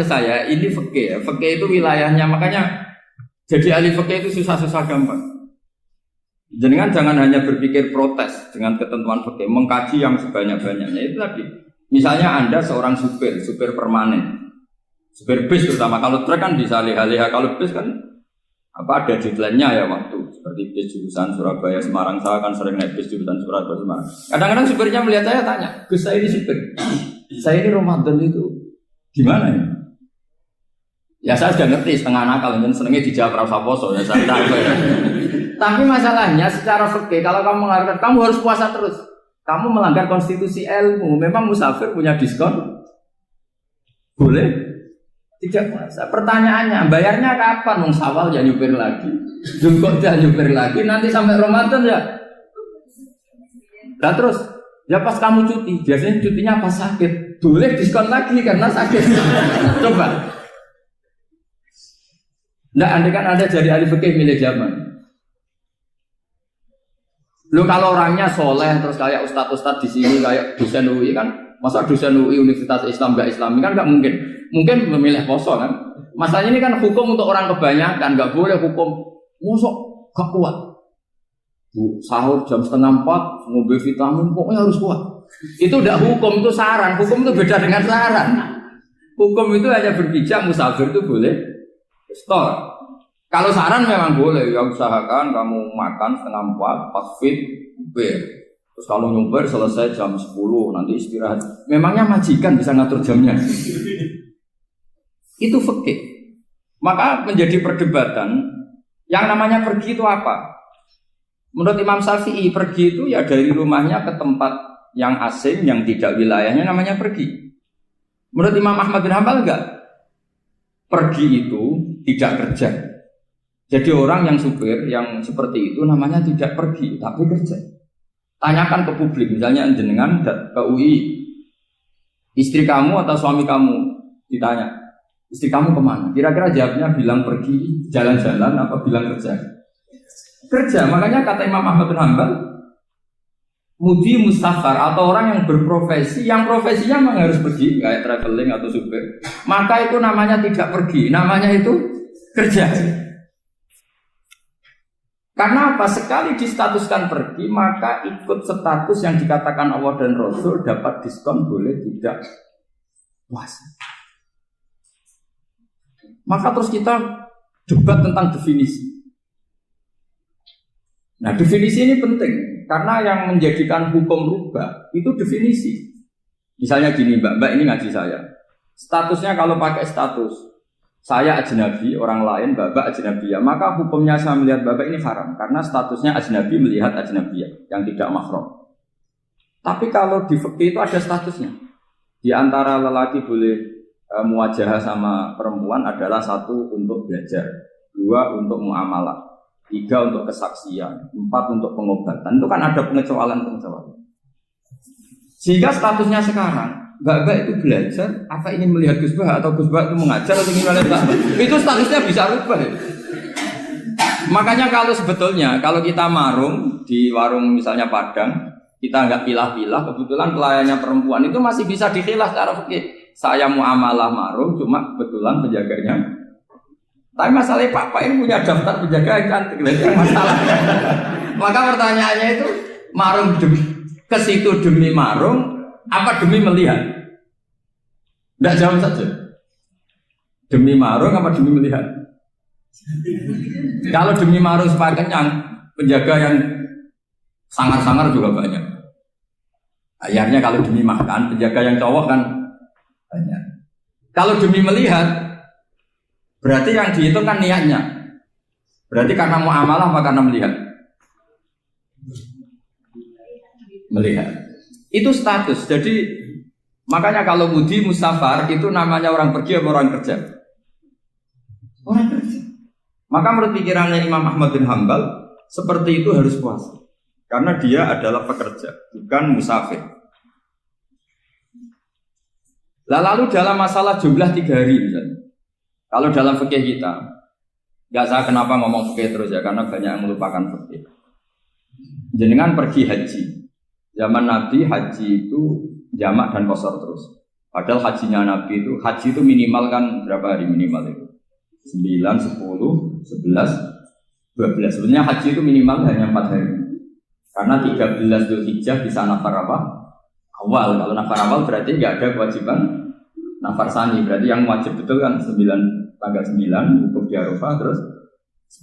maksud saya ini fikih ya. Fikih itu wilayahnya, makanya jadi ahli fikih itu susah-susah gampang. Jangan hanya berpikir protes dengan ketentuan fikih, mengkaji yang sebanyak-banyaknya itu tadi. Misalnya Anda seorang supir permanen, supir bis terutama, kalau truk kan bisa liha-liha, kalau bis kan ada deadline-nya ya waktu. Seperti bis jurusan Surabaya Semarang, saya kan sering naik bis jurusan Surabaya Semarang. Kadang-kadang supirnya melihat saya tanya, Gus saya ini supir, saya ini Ramadan itu gimana ya? Ya saya sudah ngerti setengah nakal, dan senengnya dijawab rasa poso ya saya tahu ya. Tapi masalahnya secara fikih kalau kamu mengatakan kamu harus puasa terus, kamu melanggar konstitusi ilmu. Memang musafir punya diskon? Boleh? Tidak puasa. Pertanyaannya, bayarnya kapan? Wong Syawal ya nyupir lagi, Dzulqa'dah nyupir lagi, nanti sampai Ramadan ya. Nah terus, ya pas kamu cuti, biasanya cutinya pas sakit, boleh diskon lagi karena sakit. Coba. Nah, andai kan Anda jadi ahli fikih milik zaman. Lo kalau orangnya soleh terus kayak ustadz-ustadz di sini kayak dosen UI kan, masa dosen UI Universitas Islam nggak Islami kan nggak mungkin. Mungkin memilih poso kan. Masalahnya ini kan hukum untuk orang kebanyakan, nggak boleh hukum musuh gak kuat. Sahur jam 3:30, ngombe vitamin pokoknya harus kuat. Itu udah hukum, itu saran. Hukum itu beda dengan saran. Hukum itu hanya berbicara musafir itu boleh store. Kalau saran memang boleh, ya usahakan kamu makan 3:30 pas fit, bir. Terus kalau nyumpir selesai jam 10 nanti istirahat. Memangnya majikan bisa ngatur jamnya? Itu fikih. Maka menjadi perdebatan yang namanya pergi itu apa? Menurut Imam Syafi'i pergi itu ya dari rumahnya ke tempat yang asing yang tidak wilayahnya namanya pergi. Menurut Imam Ahmad bin Hanbal enggak. Pergi itu tidak kerja. Jadi orang yang supir yang seperti itu namanya tidak pergi tapi kerja. Tanyakan ke publik, misalnya jenengan ke UI, istri kamu atau suami kamu ditanya, istri kamu kemana? Kira-kira jawabnya bilang pergi jalan-jalan apa bilang kerja? Kerja. Makanya kata Imam Ahmad bin Hanbal, mudi mustafar atau orang yang berprofesi, yang profesinya memang harus pergi, kayak traveling atau supir, maka itu namanya tidak pergi, namanya itu kerja. Karena apa? Sekali distatuskan pergi, maka ikut status yang dikatakan Allah dan Rasul dapat diskon, boleh tidak puasa. Maka terus kita debat tentang definisi. Nah definisi ini penting, karena yang menjadikan hukum rubah itu definisi. Misalnya gini mbak ini ngaji saya, statusnya kalau pakai status saya ajnabi, orang lain babak ajnabiyah, maka hukumnya saya melihat babak ini haram karena statusnya ajnabi melihat ajnabiyah yang tidak mahram. Tapi kalau di fikih itu ada statusnya. Di antara lelaki boleh muwajahah sama perempuan adalah 1 untuk belajar, 2 untuk muamalah, 3 untuk kesaksian, 4 untuk pengobatan. Itu kan ada pengecualian. Sehingga statusnya sekarang Mbak itu belajar, apa ingin melihat Gus Bah atau Gus Bah itu mengajar atau ingin melihat Mbak? Itu statusnya bisa rubah ya. Makanya kalau sebetulnya kalau kita marung di warung misalnya Padang, kita nggak pilah-pilah, kebetulan pelayannya perempuan itu masih bisa dikhilaf secara fikih. Saya muamalah marung, cuma kebetulan penjaganya. Tapi masalahnya Pak ini punya daftar penjaga yang cantik, itu masalah. Maka pertanyaannya itu marung ke situ demi marung apa demi melihat? Tidak jawab saja. Demi marung apa demi melihat? Kalau demi marung supaya kenyang, penjaga yang sangar-sangar juga banyak. Akhirnya kalau demi makan, penjaga yang cowok kan banyak. Kalau demi melihat, berarti yang dihitung kan niatnya. Berarti karena muamalah apa karena melihat? Melihat. Itu status. Jadi makanya kalau mudi musafar itu namanya orang pergi atau orang kerja? Orang kerja. Maka menurut pikirannya Imam Ahmad bin Hanbal seperti itu harus puasa. Karena dia adalah pekerja, bukan musafir. Lalu dalam masalah jumlah 3 hari misalnya. Kalau dalam fikih kita, nggak saya kenapa ngomong fikih terus ya, karena banyak yang melupakan fikih. Jenengan pergi haji. Zaman Nabi haji itu jamak dan qashar terus. Padahal hajinya Nabi itu, haji itu minimal kan berapa hari minimal itu? 9, 10, 11, 12. Sebenarnya haji itu minimal hanya 4 hari. Karena 13 Dzulhijjah bisa nafar apa? Awal. Kalau nafar awal berarti nggak ada kewajiban nafar sani. Berarti yang wajib betul kan 9, tanggal 9 wukuf di Arafah, terus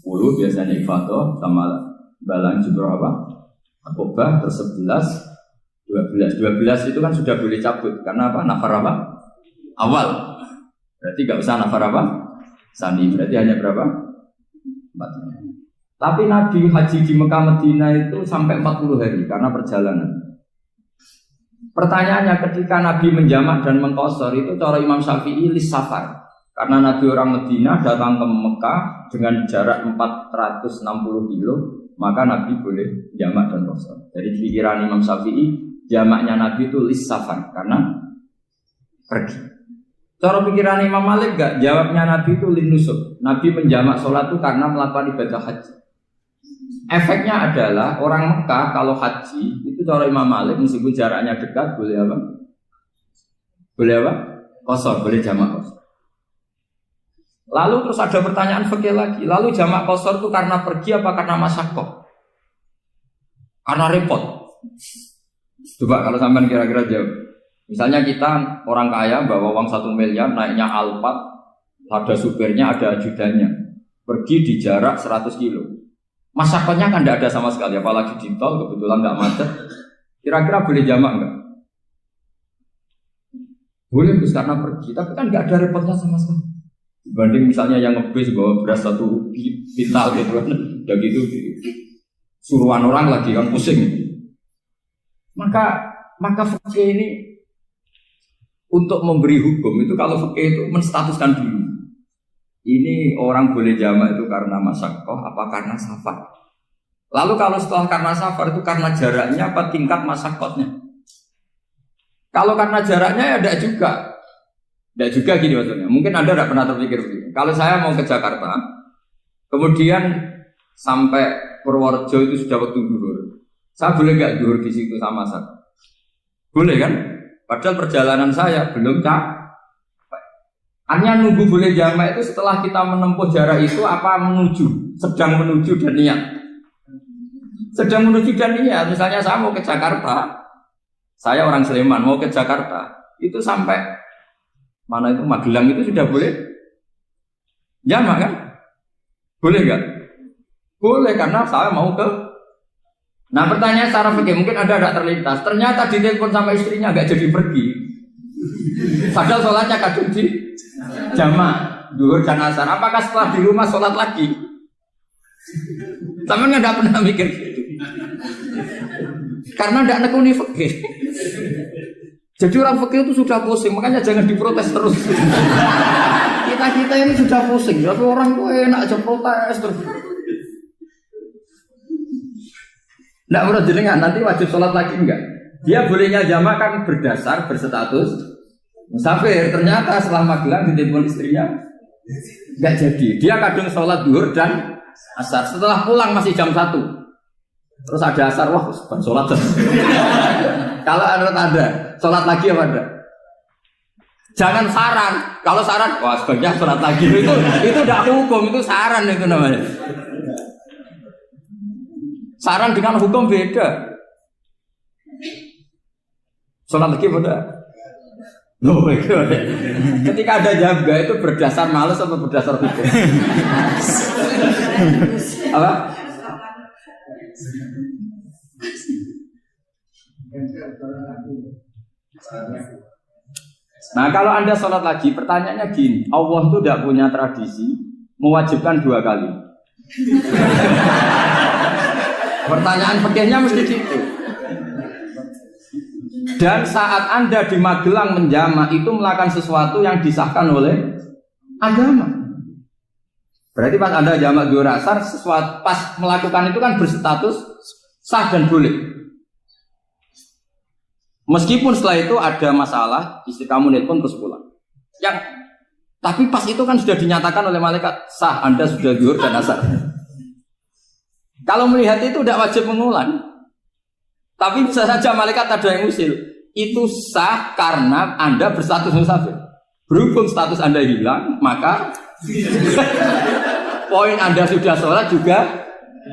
10 biasanya ifadah sama balang jumroh apa? Akobah, terus 11, 12 itu kan sudah boleh cabut karena apa? Nafar apa? Awal. Berarti nggak usah nafar apa? Sani. Berarti hanya berapa? 4. Tapi Nabi haji di Mekah Medina itu sampai 40 hari karena perjalanan. Pertanyaannya ketika Nabi menjamak dan mengqashar itu cara Imam Syafi'i lis safar. Karena Nabi orang Medina datang ke Mekah dengan jarak 460 kilo, maka Nabi boleh jamak dan qashar. Jadi pikiran Imam Syafi'i jamaknya Nabi itu lis safar karena pergi. Cara pikiran Imam Malik enggak, jawabnya Nabi itu lin nusuk. Nabi menjamak sholat itu karena melakukan ibadah haji. Efeknya adalah orang Mekah kalau haji itu cara Imam Malik meskipun jaraknya dekat boleh apa? Boleh apa? Qashar, boleh jamak qashar. Lalu terus ada pertanyaan fikih lagi. Lalu jamak qashar itu karena pergi apa karena masyaqqah? Karena repot. Coba kalau sampean kira-kira jawab. Misalnya kita orang kaya bawa uang 1 miliar naiknya Alphard, ada supirnya, ada ajudannya. Pergi di jarak 100 kilo. Masyaqqahnya kan tidak ada sama sekali, apalagi di tol kebetulan nggak macet. Kira-kira boleh jamak nggak? Boleh Gus karena pergi, tapi kan nggak ada repotnya sama sekali. Dibanding misalnya yang ngebis bawa beras 1 pintal gitu kan, udah gitu suruhan orang lagi kan pusing. Maka fikih ini untuk memberi hukum itu kalau fikih itu menstatuskan dulu. Ini orang boleh jamak itu karena masyaqqah apa karena safar. Lalu kalau setelah karena safar itu karena jaraknya apa tingkat masyaqqahnya. Kalau karena jaraknya ya tidak juga. Tidak juga gini maksudnya. Mungkin Anda tidak pernah terpikir begini. Kalau saya mau ke Jakarta, kemudian sampai Purworejo itu sudah waktu zuhur. Saya boleh nggak zuhur di situ sama saya? Boleh kan? Padahal perjalanan saya belum capek. Hanya nunggu boleh jamak itu setelah kita menempuh jarak itu apa menuju, sedang menuju dan niat. Sedang menuju dan niat. Misalnya saya mau ke Jakarta, saya orang Sleman mau ke Jakarta, itu sampai mana itu Magelang itu sudah boleh jamak kan? Boleh nggak? Boleh karena saya mau ke. Nah pertanyaan secara fikih mungkin ada terlintas. Ternyata ditelepon sama istrinya nggak jadi pergi. Padahal sholatnya kadung di jamak, zuhur dan asar. Apakah setelah di rumah sholat lagi? Sama nggak pernah mikir gitu. Karena nggak nekuni fikih. Jadi orang fikih itu sudah pusing, makanya jangan diprotes terus. Kita ini sudah pusing, tapi orang itu enak aja protes terus. Nggak menurut jenengan nanti wajib sholat lagi enggak? Dia bolehnya jamak kan berdasar berstatus musafir. Ternyata setelah Magelang ditelepon istrinya nggak jadi. Dia kadung sholat zuhur dan asar. Setelah pulang masih jam 1. Terus ada asar, wah sholat. Kalau ada sholat lagi apa ada? Jangan saran. Kalau saran, wah sebaiknya sholat lagi. Itu tidak hukum, itu saran itu namanya. Saran dengan hukum beda. Sholat lagi pada. Loh, ketika ada jaga itu berdasar malas atau berdasar hukum? Apa? Nah kalau Anda sholat lagi, pertanyaannya gini, Allah itu tidak punya tradisi mewajibkan 2 kali. Pertanyaan fikihnya mesti gitu. Dan saat Anda di Magelang menjamak itu melakukan sesuatu yang disahkan oleh agama. Berarti pas Anda jamak zuhur asar, sesuatu pas melakukan itu kan berstatus sah dan boleh. Meskipun setelah itu ada masalah, istri kamu nelpon terus pulang. Tapi pas itu kan sudah dinyatakan oleh malaikat sah, Anda sudah zuhur dan asar. Kalau melihat itu tidak wajib mengulang. Tapi bisa saja malaikat ada yang usil. itu sah karena Anda berstatus musafir. Berhubung status Anda hilang, maka poin Anda sudah sholat juga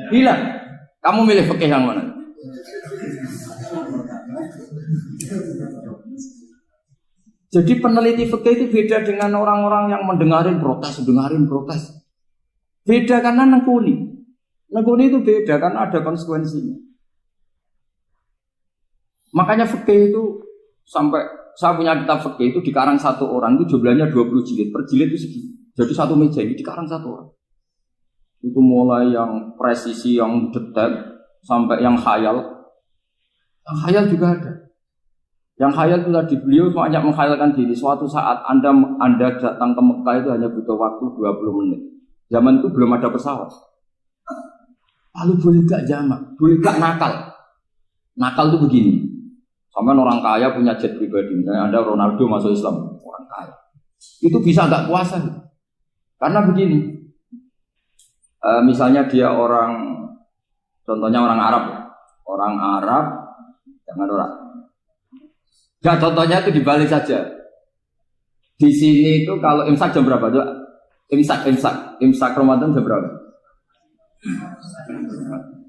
hilang. Kamu milih fikih yang mana? Jadi peneliti fikih itu beda dengan orang-orang yang mendengarin protes. Beda karena nengkuni. Nengkuni itu beda karena ada konsekuensinya. Makanya fikih itu sampai saya punya kitab fikih itu dikarang satu orang itu jumlahnya 20 jilid. Per jilid itu segini. Jadi satu meja ini dikarang satu orang. Itu mulai yang presisi, yang detail sampai yang khayal. Yang khayal juga ada. Yang khayal itu tadi beliau banyak menghayalkan diri. Suatu saat Anda datang ke Mekah itu hanya butuh waktu 20 menit. Zaman itu belum ada pesawat. Lalu boleh gak jamak? Boleh gak nakal? Nakal itu begini. Sampai orang kaya punya jet pribadi. Misalnya Anda Ronaldo masuk Islam, orang kaya. Itu bisa gak puasa? Karena begini. Misalnya dia orang, contohnya orang Arab. Orang Arab, jangan orang. Ya contohnya itu dibalik saja. Di sini itu kalau imsak jam berapa? Imsak Ramadan jam berapa?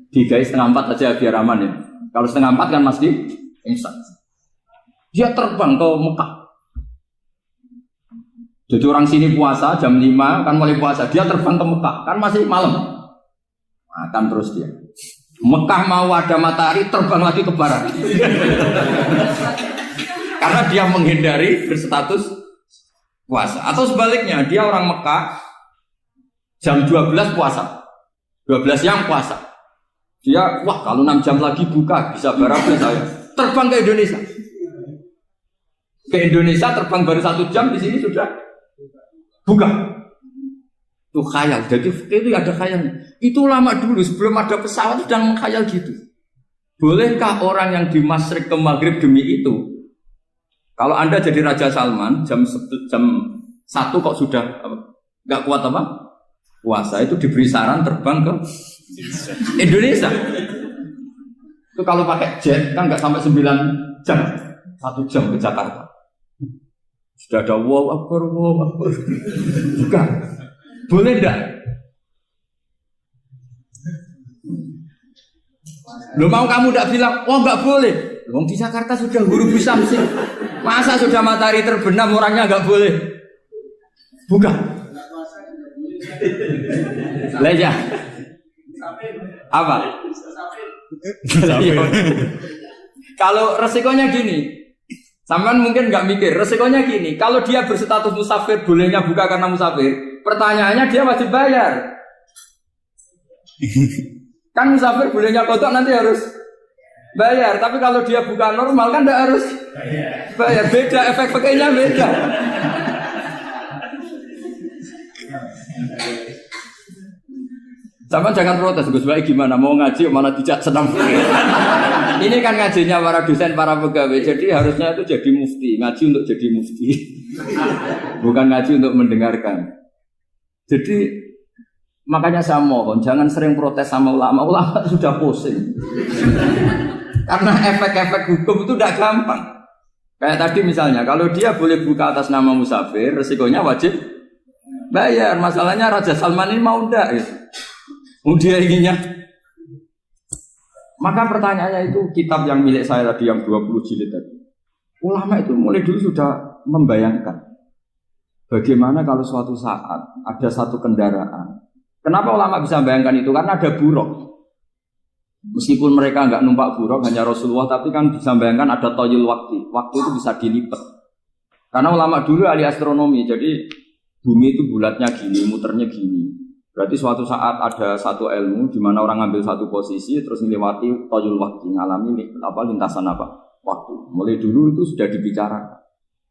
3:30 aja biar aman ya. Kalau 3:30 kan masih imsak. Dia terbang ke Mekah. Jadi orang sini puasa jam 5 kan mulai puasa. Dia terbang ke Mekah kan masih malam. Makan terus dia. Mekah mau ada matahari terbang lagi ke barat. Karena dia menghindari berstatus puasa. Atau sebaliknya, dia orang Mekah jam 12 puasa. 12 siang puasa. Dia, wah kalau 6 jam lagi buka, bisa barang saya. Terbang ke Indonesia. Ke Indonesia terbang baru 1 jam, di sini sudah buka. Itu khayal. Jadi itu ada khayalnya. Itu lama dulu, sebelum ada pesawat sedang mengkhayal gitu. Bolehkah orang yang di Masyrik ke Maghrib demi itu? Kalau Anda jadi Raja Salman jam 1 kok sudah nggak kuat apa? Puasa itu diberi saran terbang ke Indonesia. Itu kalau pakai jet kan nggak sampai 9 jam, 1 jam ke Jakarta. Sudah ada wow akbar. Bukan. Boleh enggak? Lo mau kamu enggak bilang, oh enggak boleh. Wong di Jakarta sudah huruf samsing. Masa sudah matahari terbenam orangnya enggak boleh? Bukan. Lah ya. Apa? Kalau resikonya gini, sampean mungkin nggak mikir. Resikonya gini, kalau dia berstatus musafir, bolehnya buka karena musafir. Pertanyaannya dia wajib bayar. Kan musafir bolehnya kodok nanti harus bayar. Tapi kalau dia buka normal kan tidak harus bayar. Beda, efek pakainya beda. Sama jangan protes, Gus Baik gimana mau ngaji mana tidak senang. Ini kan ngajinya para dosen, para pegawai. Jadi harusnya itu jadi mufti, ngaji untuk jadi mufti. Bukan ngaji untuk mendengarkan. Jadi makanya saya mohon jangan sering protes sama ulama. Ulama sudah pusing. Karena efek-efek hukum itu tidak gampang. Kayak tadi misalnya, kalau dia boleh buka atas nama musafir, resikonya wajib bayar. Masalahnya Raja Salman ini mau enggak gitu. Dia inginnya. Maka pertanyaannya itu kitab yang milik saya tadi yang 20 jilid tadi. Ulama itu mulai dulu sudah membayangkan bagaimana kalau suatu saat ada satu kendaraan. Kenapa ulama bisa membayangkan itu? Karena ada buruk. Meskipun mereka enggak numpak buruk hanya Rasulullah, tapi kan bisa membayangkan ada toyul waktu. Waktu itu bisa dilipat. Karena ulama dulu ahli astronomi, jadi bumi itu bulatnya gini, muternya gini. Berarti suatu saat ada satu ilmu di mana orang ngambil satu posisi terus melewati toyul waktu, ngalami lintasan waktu. Mulai dulu itu sudah dibicarakan.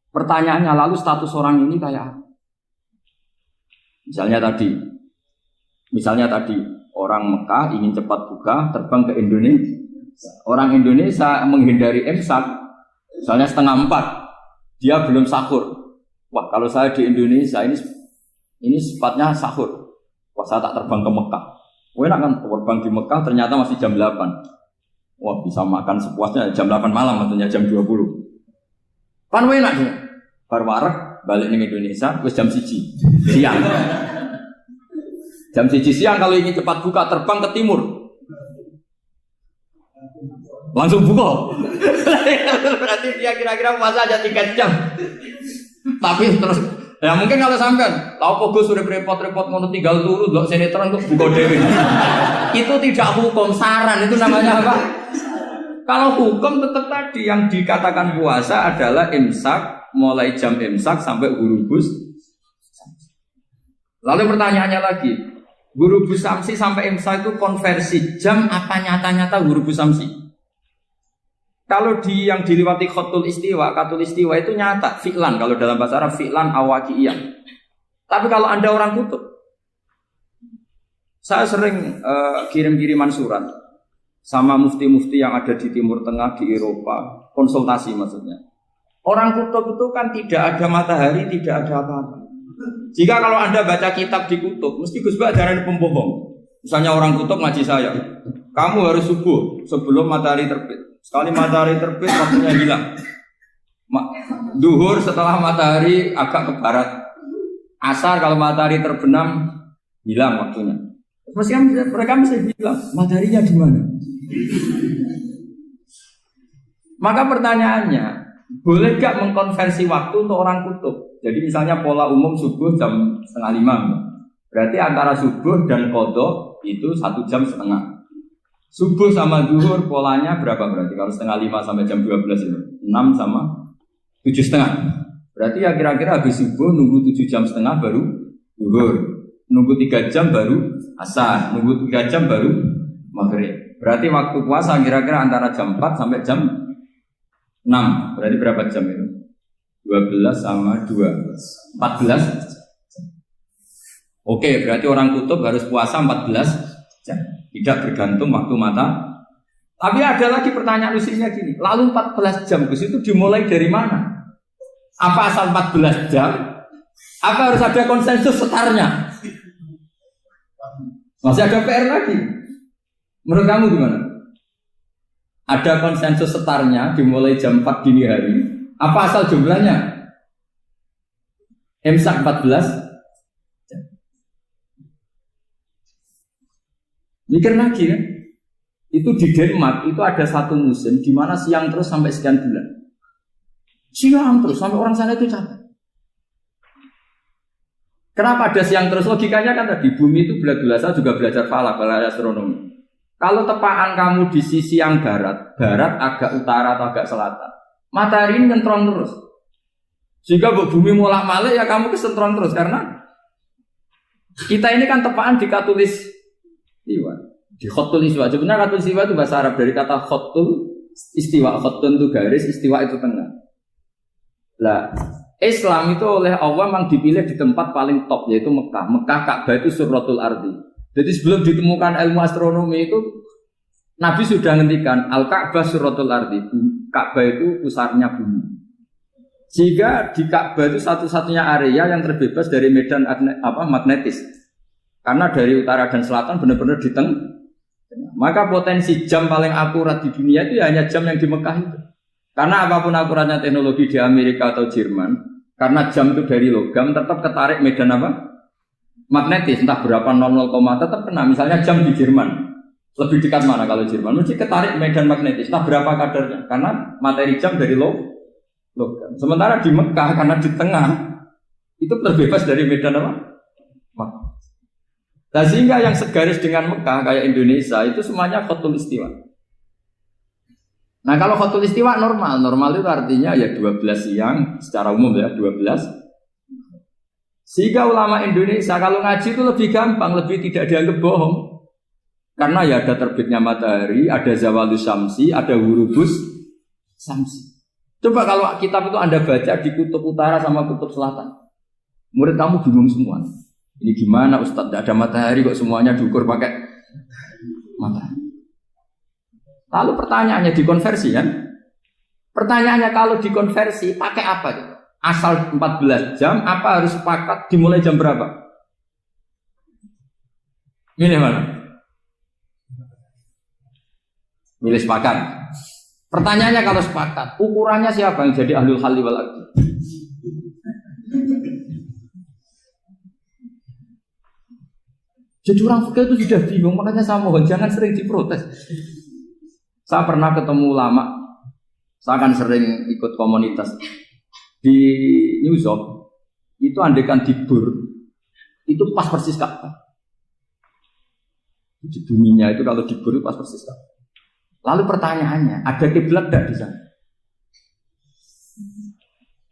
Pertanyaannya lalu status orang ini kayak apa? Misalnya tadi orang Mekah ingin cepat buka terbang ke Indonesia. Orang Indonesia menghindari imsak, misalnya 3:30, dia belum sahur. Wah kalau saya di Indonesia ini sifatnya sahur. Wah saya tak terbang ke Mekah. Wah enak kan terbang di Mekah ternyata masih jam 8. Wah bisa makan sepuasnya jam 8 malam, maksudnya jam 20. Pan enak dia. Bar wareg balik ning Indonesia wis jam 1 siang. Jam 1 siang kalau ingin cepat buka terbang ke timur. Langsung buka. Berarti dia kira-kira puasa aja 3 jam. Tapi terus ya mungkin kalau sampean tahu kok Gus sudah repot-repot ngono tinggal turu ndelok sinetron kok buka dhewe. Itu tidak hukum, saran itu namanya apa? Kalau hukum tetap tadi yang dikatakan puasa adalah imsak mulai jam imsak sampai hurubus. Lalu pertanyaannya lagi, hurubus samsi sampai imsak itu konversi jam apa nyata-nyata hurubus samsi? Kalau yang diliwati khatul istiwa itu nyata fi'lan kalau dalam bahasa Arab fi'lan awaqiyah. Tapi kalau Anda orang kutub, saya sering kirim-kiriman surat sama mufti-mufti yang ada di Timur Tengah, di Eropa, konsultasi maksudnya. Orang kutub itu kan tidak ada matahari, tidak ada apa-apa. Jika kalau Anda baca kitab di kutub, mesti Gus Bak darani pembohong. Misalnya orang kutub ngaji saya, kamu harus subuh sebelum matahari terbit. Sekali matahari terbit, waktunya hilang. Duhur setelah matahari agak ke barat. Asar kalau matahari terbenam, hilang waktunya. Mesti mereka bisa bilang, mataharinya di mana? Maka pertanyaannya, boleh gak mengkonversi waktu untuk orang kutub? Jadi misalnya pola umum subuh jam 4:30. Berarti antara subuh dan qadha itu 1 jam setengah. Subuh sama zuhur polanya berapa berarti? Kalau 4:30 sampai jam 12 itu 6 sama 7:30. Berarti ya kira-kira habis subuh nunggu 7,5 jam baru zuhur. Nunggu 3 jam baru asar. Nunggu 3 jam baru maghrib. Berarti waktu puasa kira-kira antara jam 4 sampai jam 6. Berarti berapa jam itu? 12 sama 2 14. Oke, berarti orang kutub harus puasa 14 jam. Tidak bergantung waktu mata. Tapi ada lagi pertanyaan lucunya gini. Lalu 14 jam Gus itu dimulai dari mana? Apa asal 14 jam? Apa harus ada konsensus setarnya? Masih ada PR lagi. Menurut kamu gimana? Ada konsensus setarnya dimulai jam 4 dini hari. Apa asal jumlahnya? Imsak 14. Mikir lagi kan? Itu di Denmark itu ada satu musim di mana siang terus sampai sekian bulan. Siang terus sampai orang sana itu capek. Kenapa ada siang terus? Logikanya kan tadi bumi itu bulat-bulat. Saya juga belajar falak, belajar astronomi. Kalau tepaan kamu di sisi yang barat agak utara atau agak selatan, matahari ini nyentron terus. Sehingga bumi molak-malik ya kamu kesentron terus karena kita ini kan tepaan di katulis istiwa. Di khotul istiwa. Sebenarnya khotul istiwa itu bahasa Arab dari kata khotul istiwa. Khotun itu garis, istiwa itu tengah. Lah, Islam itu oleh Allah memang dipilih di tempat paling top yaitu Mekah. Mekah Ka'bah itu suratul ardi. Jadi sebelum ditemukan ilmu astronomi itu Nabi sudah ngendikan Al-Ka'bah suratul ardi. Ka'bah itu pusarnya bumi. Sehingga di Ka'bah itu satu-satunya area yang terbebas dari medan magnetis. Karena dari utara dan selatan benar-benar di tengah. Maka potensi jam paling akurat di dunia itu ya hanya jam yang di Mekah itu. Karena apapun akuratnya teknologi di Amerika atau Jerman, karena jam itu dari logam tetap ketarik medan magnetis, entah berapa 00, tetap kena. Misalnya jam di Jerman, lebih dekat mana kalau Jerman? Mesti ketarik medan magnetis, entah berapa kadarnya. Karena materi jam dari logam. Sementara di Mekah karena di tengah itu terbebas dari medan magnetis. Nah, sehingga yang segaris dengan Mekah kayak Indonesia itu semuanya khotul istiwa. Nah kalau khotul istiwa normal itu artinya ya 12 siang secara umum ya 12. Sehingga ulama Indonesia kalau ngaji itu lebih gampang, lebih tidak dianggap bohong. Karena ya ada terbitnya matahari, ada zawalus samsi, ada hurubus samsi. Coba kalau kitab itu Anda baca di kutub utara sama kutub selatan, murid kamu bingung semua. Ini gimana Ustadz, tidak ada matahari kok semuanya diukur pakai matahari. Lalu pertanyaannya dikonversi kan? Pertanyaannya kalau dikonversi pakai apa? Asal 14 jam, apa harus sepakat dimulai jam berapa? Milih mana? Milih sepakat. Pertanyaannya kalau sepakat, ukurannya siapa yang jadi ahlul halli wal aqdi? Jadi orang fikih itu sudah bingung, makanya saya mohon jangan sering diprotes. Saya pernah ketemu ulama, saya kan sering ikut komunitas di New York, itu andekan dibur, itu pas persis Ka'bah. Di buminya itu kalau dibur itu pas persis Ka'bah. Lalu pertanyaannya, ada kiblat tidak di sana?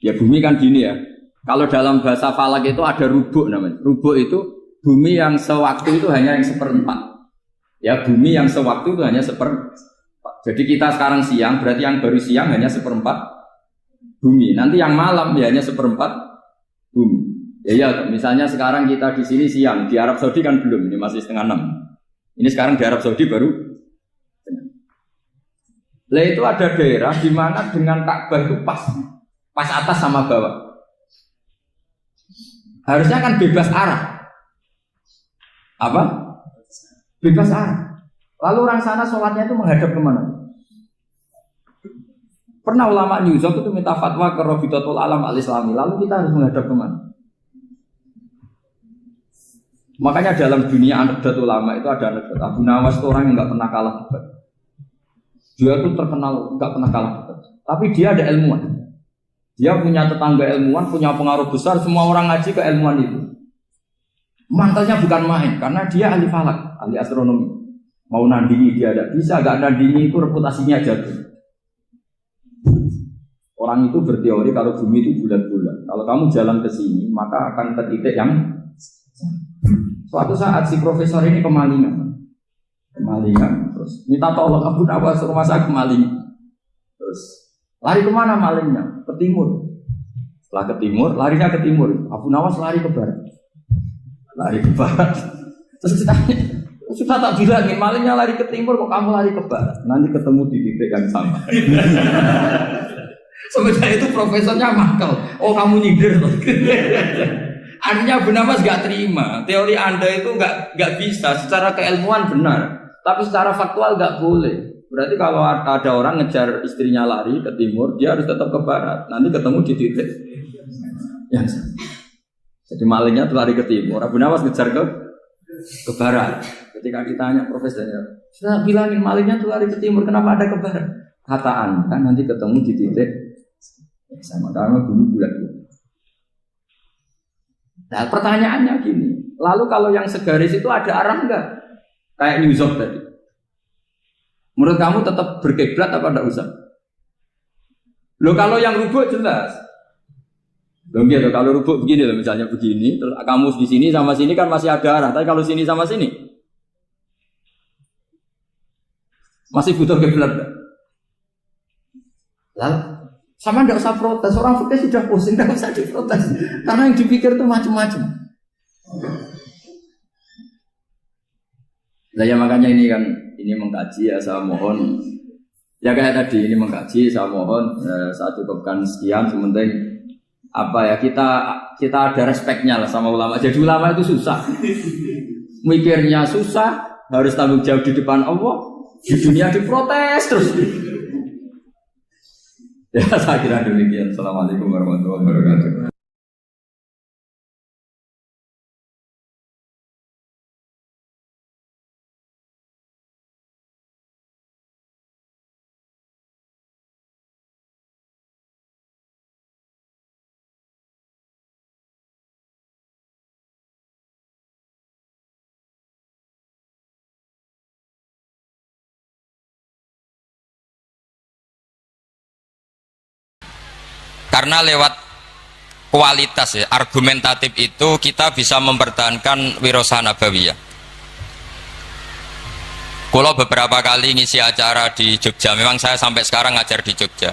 Ya bumi kan gini ya, kalau dalam bahasa falak itu ada rubuk namanya. Rubuk itu bumi yang sewaktu itu hanya yang seperempat. Ya bumi yang sewaktu itu hanya seperempat. Jadi kita sekarang siang, berarti yang baru siang hanya seperempat bumi. Nanti yang malam ya hanya seperempat bumi. Ya, misalnya sekarang kita di sini siang, di Arab Saudi kan belum, ini masih setengah 6. Ini sekarang di Arab Saudi baru. Lah itu ada daerah di mana dengan Ka'bah itu pas atas sama bawah. Harusnya kan bebas arah. Apa? Bebas arah. Lalu orang sana sholatnya itu menghadap kemana? Pernah ulama New York itu minta fatwa ke Rabitatul Alam Al-Islami. Lalu kita harus menghadap kemana? Makanya dalam dunia anekdot ulama itu ada anekdot. Abu Nawas itu orang yang nggak pernah kalah debat. Dia itu terkenal nggak pernah kalah debat. Tapi dia ada ilmuwan. Dia punya tetangga ilmuwan, punya pengaruh besar. Semua orang ngaji ke ilmuwan itu. Mantelnya bukan main, karena dia ahli falak, ahli astronomi. Mau nandingi dia tidak bisa, gak nandingi itu reputasinya jatuh. Orang itu berteori kalau bumi itu bulat-bulat. Kalau kamu jalan ke sini, maka akan ke titik yang suatu saat si profesor ini kemalingan, terus minta tolong Abu Nawas rumah saya kemalingan. Terus lari kemana malingnya? Ke timur. Setelah ke timur, larinya ke timur. Abu Nawas lari ke barat. Lari ke barat. Terus ditanya, sudah tak bilangin malingnya lari ke timur kok kamu lari ke barat. Nanti ketemu di titik yang sama. Sebenarnya itu profesornya makal. Oh kamu nyindir. Artinya Abu Nawas gak terima. Teori Anda itu gak bisa. Secara keilmuan benar, tapi secara faktual gak boleh. Berarti kalau ada orang ngejar istrinya lari ke timur, dia harus tetap ke barat. Nanti ketemu di titik yang sama. Jadi malingnya tuh lari ke timur, Abu Nawas ngejar ke barat. Ketika ditanya profesornya, saya bilangin malingnya tuh lari ke timur, kenapa ada ke barat? Kata Anda nanti ketemu di titik sama, karena bumi bulat. Nah pertanyaannya gini, lalu kalau yang segaris itu ada arah enggak? Kayak New York tadi. Menurut kamu tetap berkiblat apa enggak usah? Loh kalau yang rubuk jelas. Loh gitu, kalau rubuk begini loh, misalnya begini, terus kamu di sini sama sini kan masih ada arah, tapi kalau sini sama sini masih butuh kiblat. Lalu sama tidak usah protes, orang fikih sudah pusing, tidak usah diprotes, karena yang dipikir itu macam-macam. Nah ya makanya ini kan, ini mengkaji ya saya mohon, ya kayak tadi ini mengkaji saya mohon, saya cukupkan sekian, sementing apa ya kita ada respeknya lah sama ulama. Jadi ulama itu susah, mikirnya susah, harus tanggung jawab di depan Allah, di dunia diprotes terus. Ya saya kira demikian. Assalamualaikum warahmatullahi wabarakatuh. Karena lewat kualitas ya, argumentatif itu kita bisa mempertahankan wirasa nabawiyah. Kalau beberapa kali ngisi acara di Jogja, memang saya sampai sekarang ngajar di Jogja.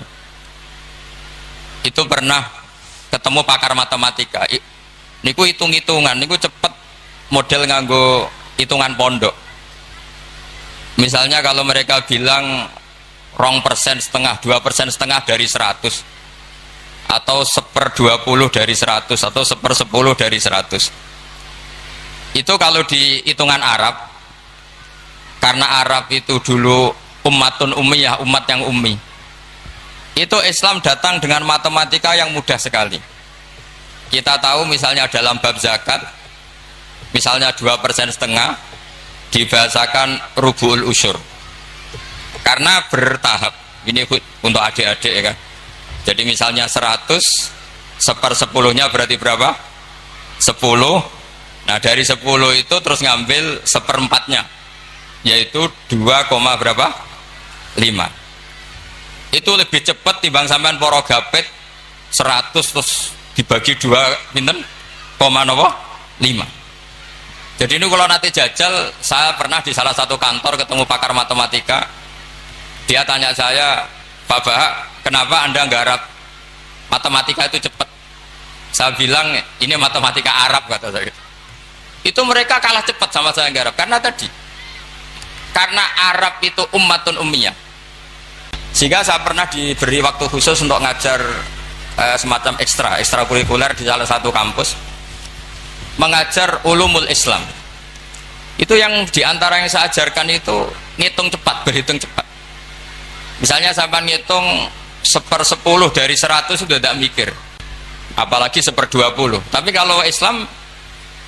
Itu pernah ketemu pakar matematika. Niku hitung-hitungan, niku cepet model nganggo hitungan pondok. Misalnya kalau mereka bilang 2,5%, 2,5% dari 100. Atau 1/20 dari 100 atau 1/10 dari 100. Itu kalau di hitungan Arab, karena Arab itu dulu ummatun ummiyah, umat yang ummi, Itu Islam datang dengan matematika yang mudah sekali. Kita tahu misalnya dalam bab zakat, misalnya 2,5% dibahasakan rubu'ul usyur. Karena bertahap. Ini untuk adik-adik ya kan. Jadi misalnya 100, 1/10-nya berarti berapa? 10. Nah dari 10 itu terus ngambil 1/4-nya, yaitu 2, berapa? 5. Itu lebih cepat timbang sampean poro gapit 100 terus dibagi 2 pinten? Koma nopo? 5. Jadi ini kalau nanti jajal, saya pernah di salah satu kantor ketemu pakar matematika. Dia tanya saya, Pak Bahak, kenapa Anda nggarap matematika itu cepat? Saya bilang ini matematika Arab, kata saya. Itu mereka kalah cepat sama saya nggarap karena tadi, karena Arab itu ummatun ummiyah. Sehingga saya pernah diberi waktu khusus untuk ngajar semacam ekstrakurikuler di salah satu kampus, mengajar ulumul Islam. Itu yang diantara yang saya ajarkan itu ngitung cepat, berhitung cepat. Misalnya sampai ngitung 1/10 dari 100 sudah tidak mikir, apalagi 1/20. Tapi kalau Islam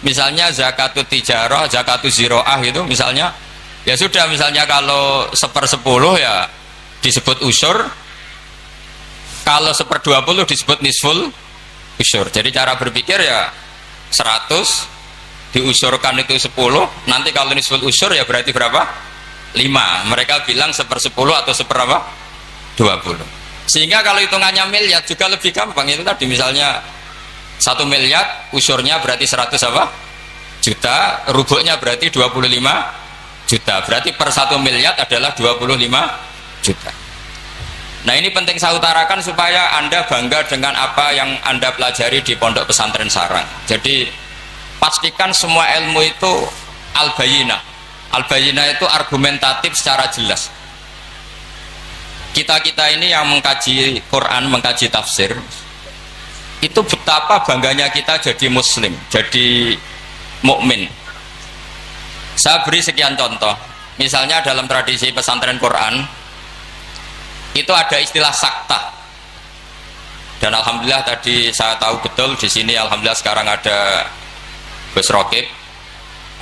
misalnya zakatut tijarah, zakatut ziroah itu misalnya, ya sudah, misalnya kalau 1/10 ya disebut usyur, kalau 1/20 disebut nisful usyur. Jadi cara berpikir ya 100 diusyurkan itu 10, nanti kalau nisful usyur ya berarti berapa? 5. Mereka bilang 1/10 atau 1/20. Sehingga kalau hitungannya miliar juga lebih gampang. Itu tadi misalnya 1 miliar usyurnya berarti 100 apa? Juta, rubuknya berarti 25 juta. Berarti per 1 miliar adalah 25 juta. Nah ini penting saya utarakan supaya Anda bangga dengan apa yang Anda pelajari di Pondok Pesantren Sarang. Jadi pastikan semua ilmu itu al-bayinah. Al-bayinah itu argumentatif secara jelas. Kita-kita ini yang mengkaji Quran, mengkaji tafsir, itu betapa bangganya kita jadi muslim, jadi mukmin. Saya beri sekian contoh. Misalnya dalam tradisi pesantren Quran itu ada istilah sakta. Dan alhamdulillah tadi saya tahu betul di sini, alhamdulillah sekarang ada Gus Rokib,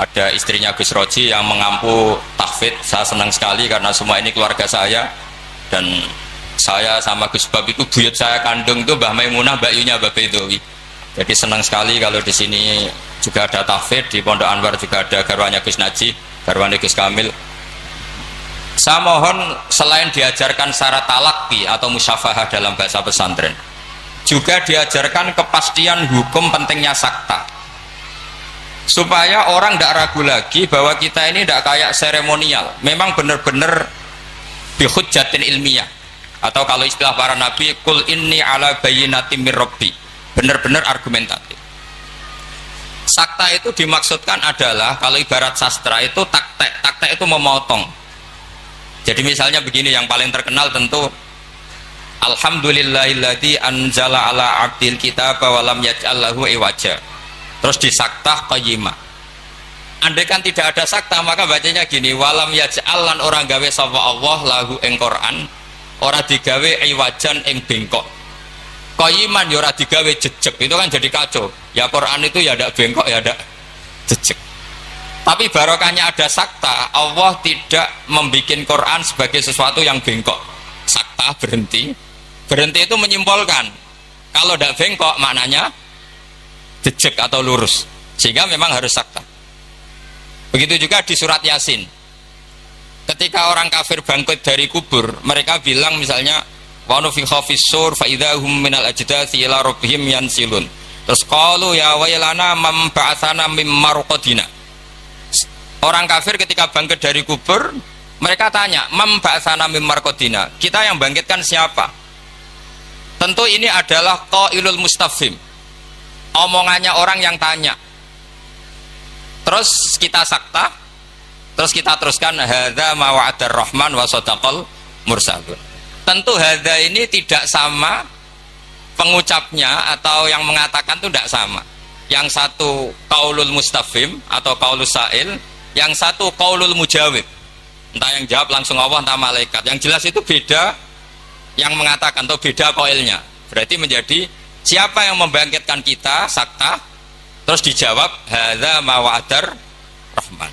ada istrinya Gus Roji yang mengampu tahfidz. Saya senang sekali karena semua ini keluarga saya, dan saya sama Gus Bab itu buyut saya kandung itu Mbah Maimunah, Mbak Yunya, Mbak Bedowi. Jadi senang sekali kalau di sini juga ada tahfidz, di Pondok Anwar juga ada garwanya Gus Naji, garwanya Gus Kamil. Saya mohon selain diajarkan syarat talaqi atau musyafahah dalam bahasa pesantren, juga diajarkan kepastian hukum pentingnya sakta, supaya orang tidak ragu lagi bahwa kita ini tidak kayak seremonial, memang benar-benar bihujjatin ilmiah, atau kalau istilah para nabi, kul inni ala bayyinatin mir rabbi, benar-benar argumentatif. Sakta itu dimaksudkan adalah, kalau ibarat sastra itu taktek itu memotong. Jadi misalnya begini, yang paling terkenal tentu alhamdulillahilladzi anzala ala abdil kitaba wa lam yaj'al lahu iwaja. Terus disaktah qayyimah. Andai kan tidak ada sakta, maka bacanya gini, walam yaj'al, lan orang gawe sapa Allah lahu ing Quran, ora digawe iwajan ing bengkok. Qayyiman ya ora digawe jejeg. Itu kan jadi kacau. Ya Quran itu ya ndak bengkok ya ndak jejeg. Tapi barokahnya ada sakta, Allah tidak membuat Quran sebagai sesuatu yang bengkok. Sakta berhenti. Berhenti itu menyimpulkan kalau tidak bengkok maknanya jejeg atau lurus, sehingga memang harus sakta. Begitu juga di surat Yasin, ketika orang kafir bangkit dari kubur, mereka bilang misalnya wa nufikha fis-sur fa idahum minal ajdathi ila rabbihim yansilun. Terus qalu ya waylana man ba'atsana mim marqadina. Orang kafir ketika bangkit dari kubur, mereka tanya, man ba'atsana mim marqadina, kita yang bangkitkan siapa? Tentu ini adalah qailul mustafhim, omongannya orang yang tanya. Terus kita sakta, terus kita teruskan hadza ma wa'adar rahman wa sadaqal mursalun. Tentu hadza ini tidak sama pengucapnya, atau yang mengatakan itu tidak sama. Yang satu qaulul mustafhim atau qaulus sa'il, yang satu qaulul mujawib. Entah yang jawab langsung Allah, entah malaikat. Yang jelas itu beda yang mengatakan, atau beda koilnya. Berarti menjadi siapa yang membangkitkan kita, sakta, terus dijawab hadza ma wa'adar rahman.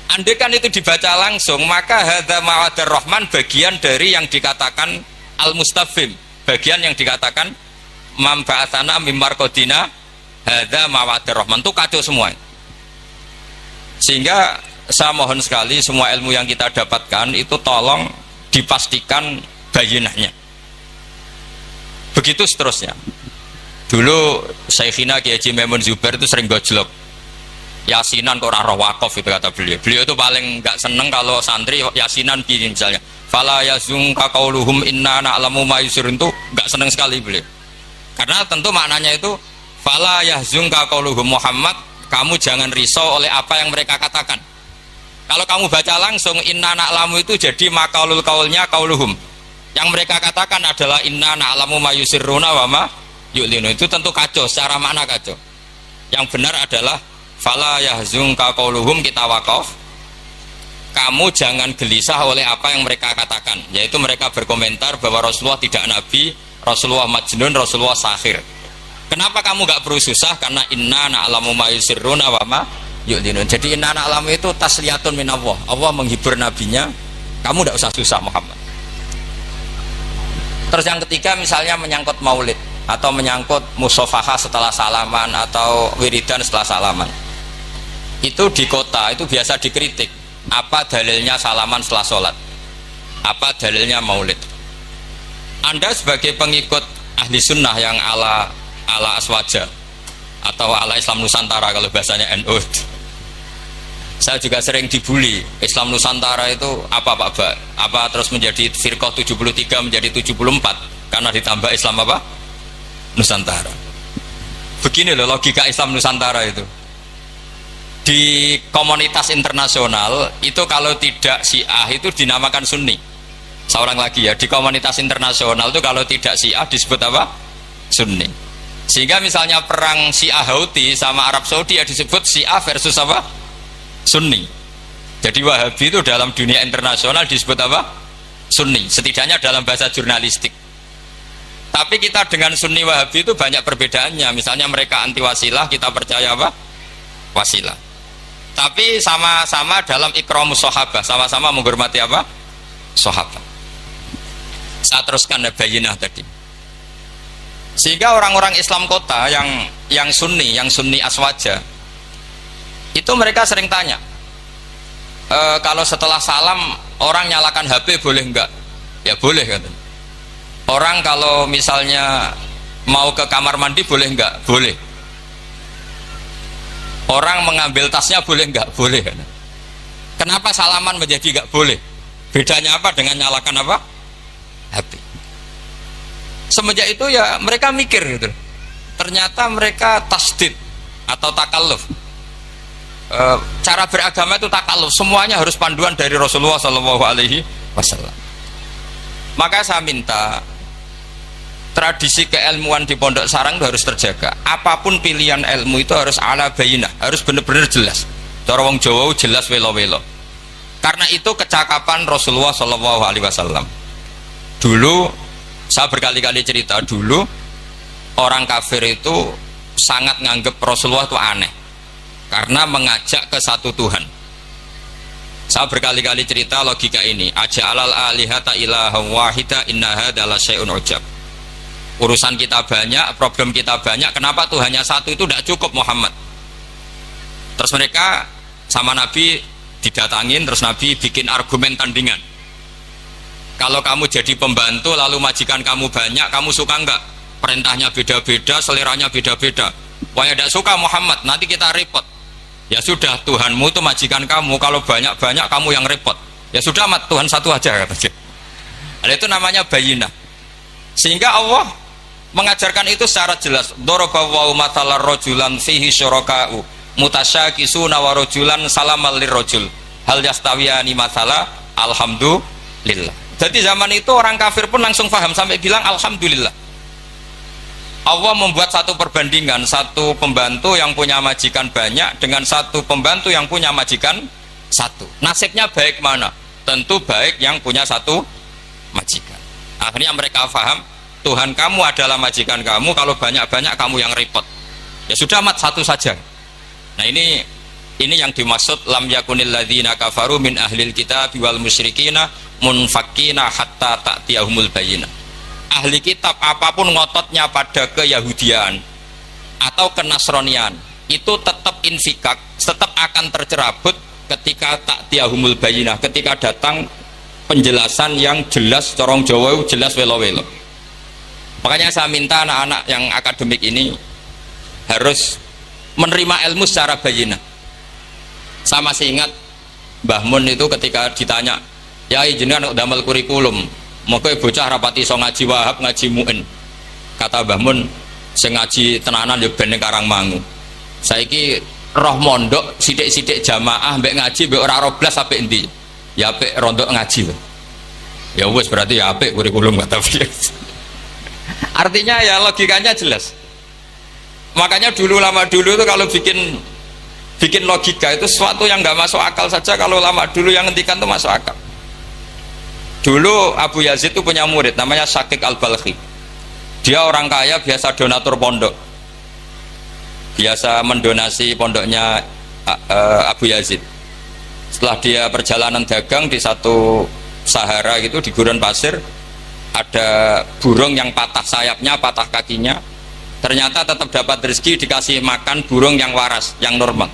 Andai kan itu dibaca langsung, maka hadza ma wa'adar rahman bagian dari yang dikatakan al-mustafhim, bagian yang dikatakan mam ba'atsana mim marqadina hadza ma wa'adar rahman, itu kacau semua. Sehingga saya mohon sekali semua ilmu yang kita dapatkan itu tolong dipastikan bayinahnya. Begitu seterusnya. Dulu Syekhina Kiai Haji Maimun Zubair itu sering gojlok. Yasinan kok ora roh wakaf itu kata beliau. Beliau itu paling enggak seneng kalau santri yasinan gini misalnya. Fala yazunka qauluhum inna na'lamu ma yusirun, itu enggak seneng sekali beliau. Karena tentu maknanya itu fala yahzunka qauluhum Muhammad, kamu jangan risau oleh apa yang mereka katakan. Kalau kamu baca langsung inna na'lamu itu jadi maqaulul qaulnya qauluhum. Yang mereka katakan adalah inna na'lamu ma yusirruna wa ma yu'linu. Itu tentu kacau, secara makna kacau. Yang benar adalah fala yahzunka qauluhum, kita wakaf. Kamu jangan gelisah oleh apa yang mereka katakan, yaitu mereka berkomentar bahwa Rasulullah tidak nabi, Rasulullah majnun, Rasulullah sahir. Kenapa kamu gak perlu susah? Karena inna na'lamu ma yusirruna wa ma yu'linu. Jadi inna na'lamu itu tasliyatun minallah. Allah menghibur nabinya, kamu gak usah susah Muhammad. Terus yang ketiga misalnya menyangkut maulid atau menyangkut musofahah setelah salaman atau wiridan setelah salaman. Itu di kota itu biasa dikritik. Apa dalilnya salaman setelah sholat? Apa dalilnya maulid? Anda sebagai pengikut ahli sunnah yang ala aswaja atau ala Islam Nusantara kalau bahasanya NU, saya juga sering dibully. Islam Nusantara itu apa Pak Ba? Apa terus menjadi firqah 73 menjadi 74 karena ditambah Islam apa? Nusantara. Begini loh logika Islam Nusantara itu. Di komunitas internasional itu kalau tidak Syiah itu dinamakan Sunni. Seorang lagi ya, di komunitas internasional itu kalau tidak Syiah disebut apa? Sunni. Sehingga misalnya perang Syiah Houthi sama Arab Saudi ya disebut Syiah versus apa? Sunni. Jadi Wahabi itu dalam dunia internasional disebut apa? Sunni. Setidaknya dalam bahasa jurnalistik. Tapi kita dengan Sunni Wahabi itu banyak perbedaannya. Misalnya mereka anti wasilah, kita percaya apa? Wasilah. Tapi sama-sama dalam ikramus sahabah, sama-sama menghormati apa? Sahabat. Saya teruskan bayinah tadi. Sehingga orang-orang Islam kota yang Sunni aswaja, itu mereka sering tanya, kalau setelah salam orang nyalakan HP boleh enggak? Ya boleh katanya. Orang kalau misalnya mau ke kamar mandi boleh enggak? Boleh. Orang mengambil tasnya boleh enggak? Boleh. Kenapa salaman menjadi enggak boleh? Bedanya apa dengan nyalakan apa? HP. Semenjak itu ya mereka mikir gitu. Ternyata mereka tasdid atau takalluf. Cara beragama itu takalluf, semuanya harus panduan dari Rasulullah SAW. Maka saya minta tradisi keilmuan di Pondok Sarang itu harus terjaga. Apapun pilihan ilmu itu harus ala bayinah, harus benar-benar jelas. Cara wong Jawa jelas welo-welo. Karena itu kecakapan Rasulullah SAW. Dulu saya berkali-kali cerita, dulu orang kafir itu sangat nganggep Rasulullah itu aneh karena mengajak ke satu Tuhan. Saya berkali-kali cerita logika ini, aja'alal alihata ilaha wahida inna hadza la syai'un ujab. Urusan kita banyak, problem kita banyak, kenapa Tuhannya satu itu tidak cukup Muhammad? Terus mereka sama Nabi didatangin, terus Nabi bikin argumen tandingan. Kalau kamu jadi pembantu lalu majikan kamu banyak, kamu suka enggak? Perintahnya beda-beda, seleranya beda-beda. Pokoknya tidak suka Muhammad, nanti kita repot. Ya sudah, Tuhanmu itu majikan kamu, kalau banyak-banyak kamu yang repot. Ya sudah, mat Tuhan satu aja katanya. Ada itu namanya bayinah. Sehingga Allah mengajarkan itu secara jelas. Daraballahu mathalan rajulan fihi syuraka'u mutasyakisuna wa rajulan salamal lirrajul hal yastawiyani mathala alhamdulillah. Jadi zaman itu orang kafir pun langsung paham sampai bilang alhamdulillah. Allah membuat satu perbandingan, satu pembantu yang punya majikan banyak dengan satu pembantu yang punya majikan satu. Nasibnya baik mana? Tentu baik yang punya satu majikan. Akhirnya mereka paham Tuhan kamu adalah majikan kamu, kalau banyak-banyak kamu yang repot. Ya sudah mat satu saja. Nah ini yang dimaksud lam yakunil ladzina kafaru min ahlil kitab wal musyrikina munfakkina hatta ta'tiyahumul bayyinah. Ahli kitab apapun ngototnya pada keyahudian atau kenasronian itu tetap infikak, tetap akan tercerabut ketika ta'tiyahumul bayyinah, ketika datang penjelasan yang jelas, corong Jawa jelas welo-welo. Makanya saya minta anak-anak yang akademik ini harus menerima ilmu secara bayyinah. Saya masih ingat Mbah Mun itu ketika ditanya, ya jenengan damel kurikulum, moko bocah rapati iso ngaji Wahab, ngaji Mu'in. Kata Mbah Mun, sing ngaji tenanan yo ben ning Karangmangu. Saiki roh mondok sithik-sithik jamaah mbek ngaji mbek ora roblas apik endi? Ya apik rondok ngaji. Ya wis berarti ya apik kurikulum kata beliau. Artinya ya logikanya jelas. Makanya lama dulu itu kalau bikin logika itu sesuatu yang nggak masuk akal saja, kalau lama dulu yang ngendikan itu masuk akal. Dulu Abu Yazid itu punya murid namanya Syakik Al-Balkhi. Dia orang kaya, biasa donatur pondok, biasa mendonasi pondoknya Abu Yazid. Setelah dia perjalanan dagang di satu Sahara gitu, di gurun pasir, ada burung yang patah sayapnya, patah kakinya. Ternyata tetap dapat rezeki, dikasih makan burung yang waras, yang normal.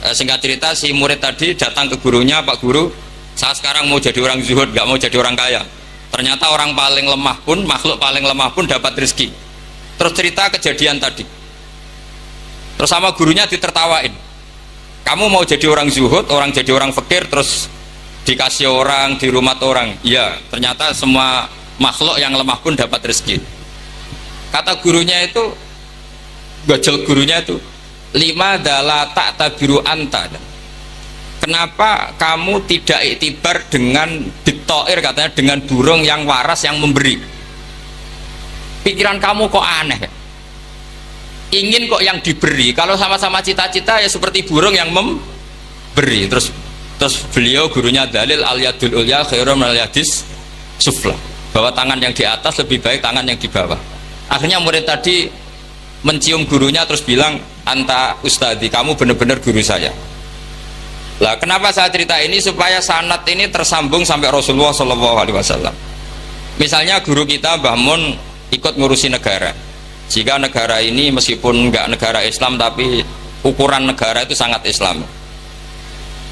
Singkat cerita, si murid tadi datang ke gurunya, Pak Guru, saya sekarang mau jadi orang zuhud, gak mau jadi orang kaya. Ternyata orang paling lemah pun, makhluk paling lemah pun dapat rezeki. Terus cerita kejadian tadi. Terus sama gurunya ditertawain. Kamu mau jadi orang zuhud, orang jadi orang fakir, terus dikasih orang, di rumah orang. Iya, ternyata semua makhluk yang lemah pun dapat rezeki. Kata gurunya itu, gajel gurunya itu, 5 dala tak tabiru anta. Kenapa kamu tidak iktibar dengan bitoir, katanya dengan burung yang waras yang memberi? Pikiran kamu kok aneh? Ingin kok yang diberi? Kalau sama-sama cita-cita ya seperti burung yang memberi. Terus beliau gurunya dalil al yadul ulya khairum al yadis sufla, bahwa tangan yang di atas lebih baik tangan yang di bawah. Akhirnya murid tadi mencium gurunya terus bilang, anta ustadi, kamu benar-benar guru saya. Lah kenapa saya cerita ini? Supaya sanad ini tersambung sampai Rasulullah SAW. Misalnya guru kita Mbah Mun ikut ngurusi negara. Jika negara ini meskipun enggak negara Islam, tapi ukuran negara itu sangat Islam.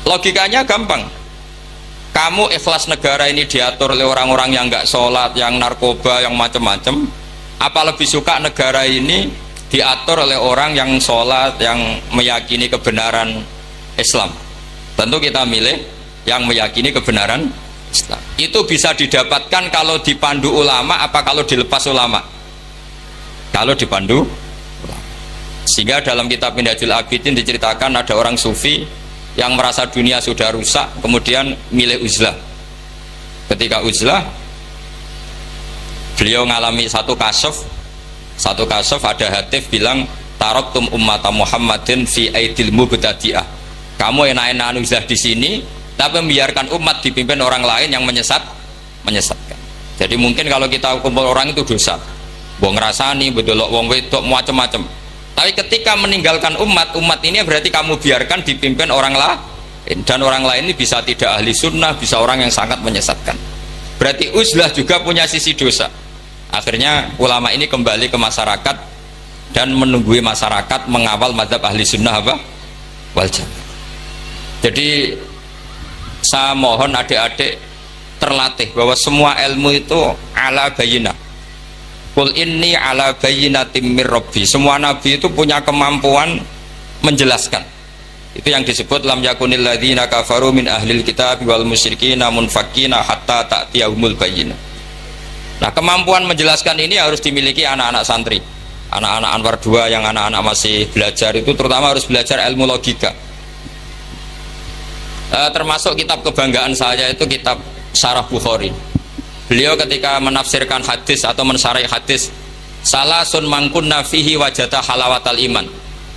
Logikanya gampang. Kamu ikhlas negara ini diatur oleh orang-orang yang enggak sholat, yang narkoba, yang macam-macam. Apa lebih suka negara ini diatur oleh orang yang sholat, yang meyakini kebenaran Islam? Tentu kita milih yang meyakini kebenaran Islam. Itu bisa didapatkan kalau dipandu ulama, apa kalau dilepas ulama? Kalau dipandu ulama. Sehingga dalam kitab Minhajul Abidin diceritakan ada orang sufi yang merasa dunia sudah rusak, kemudian milih uzlah. Ketika uzlah, beliau mengalami satu kasuf ada hadis bilang, taraktum ummata Muhammadin fi aidil mubtadi'ah. Kamu enak-enak uzlah di sini, tapi membiarkan umat dipimpin orang lain yang menyesatkan. Jadi mungkin kalau kita kumpul orang itu dosa, wong ngrasani, bedolok wong wedok, macam-macam. Tapi ketika meninggalkan umat ini berarti kamu biarkan dipimpin orang lain, dan orang lain ini bisa tidak ahli sunnah, bisa orang yang sangat menyesatkan. Berarti uzlah juga punya sisi dosa. Akhirnya ulama ini kembali ke masyarakat dan menunggui masyarakat mengawal mazhab ahli sunnah wal jamaah. Jadi saya mohon adik-adik terlatih bahwa semua ilmu itu ala bayyinah. Qul inni ala bayyinatin mir rabbi. Semua nabi itu punya kemampuan menjelaskan. Itu yang disebut lam yakunil ladzina kafaru min ahlil kitab wal musyrikina munfakkina hatta ta'tiyahumul bayyinah. Nah, kemampuan menjelaskan ini harus dimiliki anak-anak santri, anak-anak Anwar 2 yang anak-anak masih belajar itu terutama harus belajar ilmu logika. Termasuk kitab kebanggaan saya itu kitab Syarah Bukhari. Beliau ketika menafsirkan hadis atau mensyarah hadis, salasun mangkunna fihi wajata halawatal iman.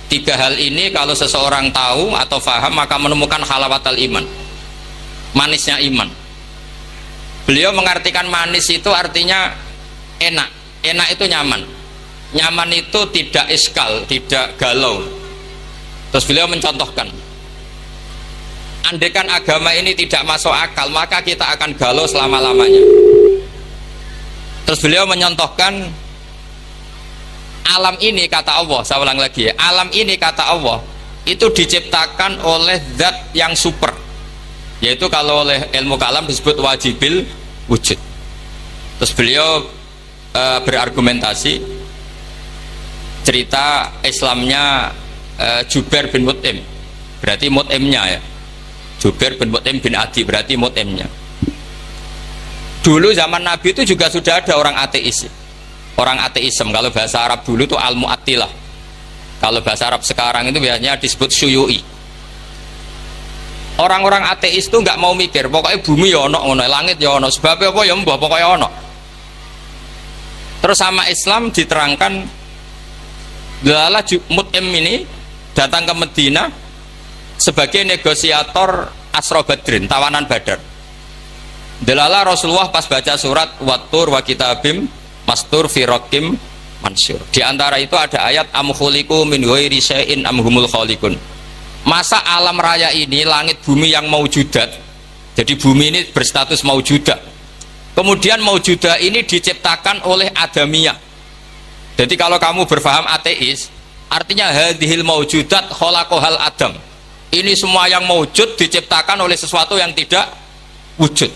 3 hal ini kalau seseorang tahu atau faham maka menemukan halawatal iman, manisnya iman. Beliau mengartikan manis itu artinya enak. Enak itu nyaman. Nyaman itu tidak iskal, tidak galau. Terus beliau mencontohkan, andaikan agama ini tidak masuk akal, maka kita akan galau selama-lamanya. Terus beliau menyontohkan, alam ini kata Allah, saya ulang lagi ya, alam ini kata Allah itu diciptakan oleh zat yang super, yaitu kalau oleh ilmu kalam disebut wajibil wujud. Terus beliau berargumentasi cerita Islamnya Jubair bin Mut'im, berarti Mut'imnya ya, Jubair bin Mut'im bin Adi, berarti Mut'imnya. Dulu zaman Nabi itu juga sudah ada orang ateis, orang ateisme. Kalau bahasa Arab dulu itu al-mu'attilah, kalau bahasa Arab sekarang itu biasanya disebut syuyu'i. Orang-orang ateis itu nggak mau mikir, pokoknya bumi ya ono, langit ya ono, sebabnya apa ya mbah, pokoknya ono. Terus sama Islam diterangkan, lala Mut'im ini datang ke Medina sebagai negosiator Asra Badrin, tawanan Badar. Delala Rasulullah pas baca surat Wattur wa kitabim mastur fi raqim mansur. Di antara itu ada ayat am khuliqu min ghairi syai'in am humul khaliqun. Masa alam raya ini, langit bumi yang maujudat, jadi bumi ini berstatus maujudat, kemudian maujudat ini diciptakan oleh adamiyah. Jadi kalau kamu berfaham ateis, artinya hadhil maujudat khalaqahal adam, ini semua yang maujud diciptakan oleh sesuatu yang tidak wujud.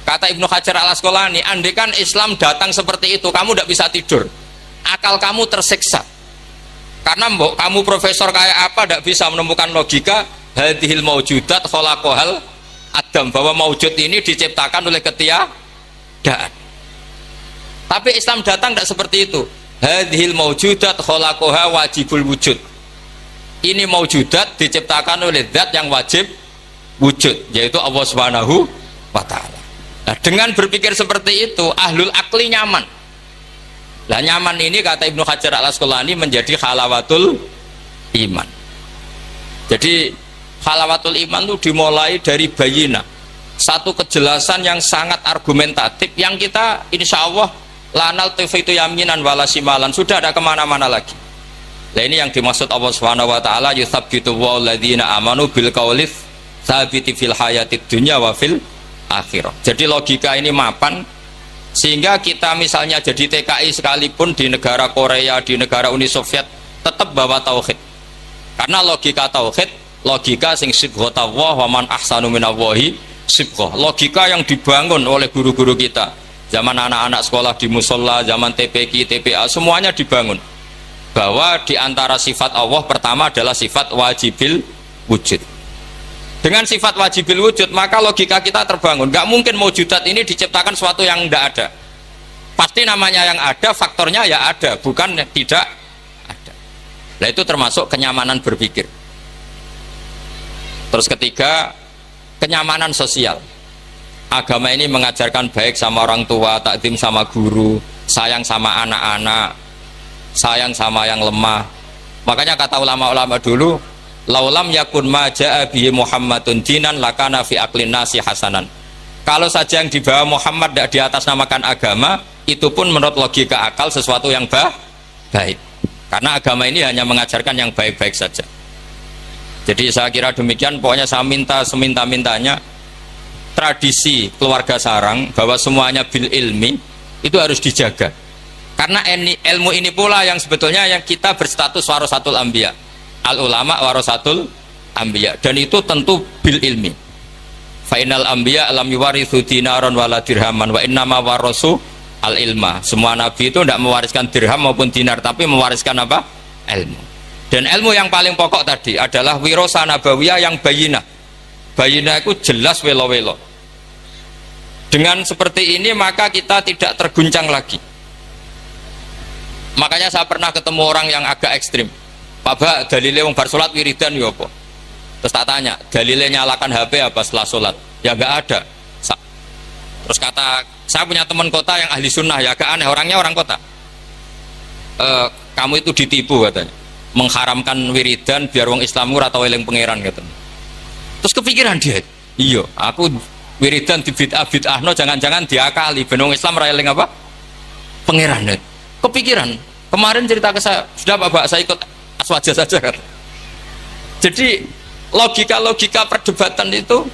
Kata Ibnu Hajar al Asqalani, andaikan Islam datang seperti itu, kamu tidak bisa tidur, akal kamu tersiksa. Karena mbok kamu profesor kayak apa tidak bisa menemukan logika hadhil maujudat khalaqahal adam, bahwa maujud ini diciptakan oleh ketiadaan. Tapi Islam datang tidak seperti itu. Hadhil maujudat khalaqaha wajibul wujud. Ini maujudat diciptakan oleh zat yang wajib wujud, yaitu Allah Subhanahu wa taala. Nah, dengan berpikir seperti itu, ahlul akli nyaman. Lah nyaman ini kata Ibnu Hajar al Asqalani menjadi halawatul iman. Jadi halawatul iman itu dimulai dari bayina, satu kejelasan yang sangat argumentatif, yang kita insya Allah lanal tifitu yaminan wala simalan, sudah ada kemana-mana lagi. Nah ini yang dimaksud Allah Subhanahu wa taala, yuthabbitu walladzina amanu bil qaulits tsabiti fil hayatid dunya wa fil akhirah. Jadi logika ini mapan, sehingga kita misalnya jadi TKI sekalipun di negara Korea, di negara Uni Soviet, tetap bawa tauhid. Karena logika tauhid, logika sing sibghatullah wa man ahsanu minallahi sibghah. Logika yang dibangun oleh guru-guru kita. Zaman anak-anak sekolah di musola, zaman TPQ, TPA, semuanya dibangun bahwa di antara sifat Allah pertama adalah sifat wajibil wujud. Dengan sifat wajibil wujud, maka logika kita terbangun. Gak mungkin maujudat ini diciptakan sesuatu yang tidak ada. Pasti namanya yang ada, faktornya ya ada, bukan tidak ada. Nah itu termasuk kenyamanan berpikir. Terus ketiga, kenyamanan sosial. Agama ini mengajarkan baik sama orang tua, takdim sama guru, sayang sama anak-anak, sayang sama yang lemah. Makanya kata ulama-ulama dulu, laulam yakun ma ja'a bihi Muhammadun dinan lakana fi aqlin nasi hasanan. Kalau saja yang dibawa Muhammad tidak di atas namakan agama, itu pun menurut logika akal sesuatu yang baik. Karena agama ini hanya mengajarkan yang baik-baik saja. Jadi saya kira demikian. Pokoknya saya minta seminta-mintanya, tradisi keluarga sarang bahwa semuanya bil ilmi itu harus dijaga. Karena ilmu ini pula yang sebetulnya yang kita berstatus warasatul anbiya. Al ulama warasatul anbiya, dan itu tentu bil ilmi. Fainal anbiya lam yuwarithu dinaron wala dirhaman wa innama warasu al ilma. Semua nabi itu tidak mewariskan dirham maupun dinar, tapi mewariskan apa? Ilmu. Dan ilmu yang paling pokok tadi adalah wirasa nabawiyah yang bayinah. Bayinah itu jelas welo-welo. Dengan seperti ini maka kita tidak terguncang lagi. Makanya saya pernah ketemu orang yang agak ekstrim. Pak Ba, dalilnya wong bar sholat wiridan ya apa? Terus tak tanya, dalilnya nyalakan HP apa setelah sholat? Ya enggak ada. Terus kata, saya punya teman kota yang ahli sunnah, ya agak aneh, orangnya orang kota. Kamu itu ditipu katanya, mengharamkan wiridan biar wong Islam ora tau eling pangeran katanya. Terus kepikiran dia, iya, aku wiridan di bid'ah no, jangan-jangan diakali benung Islam railing apa pangeran. Kepikiran kemarin cerita ke saya, sudah Bapak saya ikut aswaja saja kan. Jadi logika perdebatan itu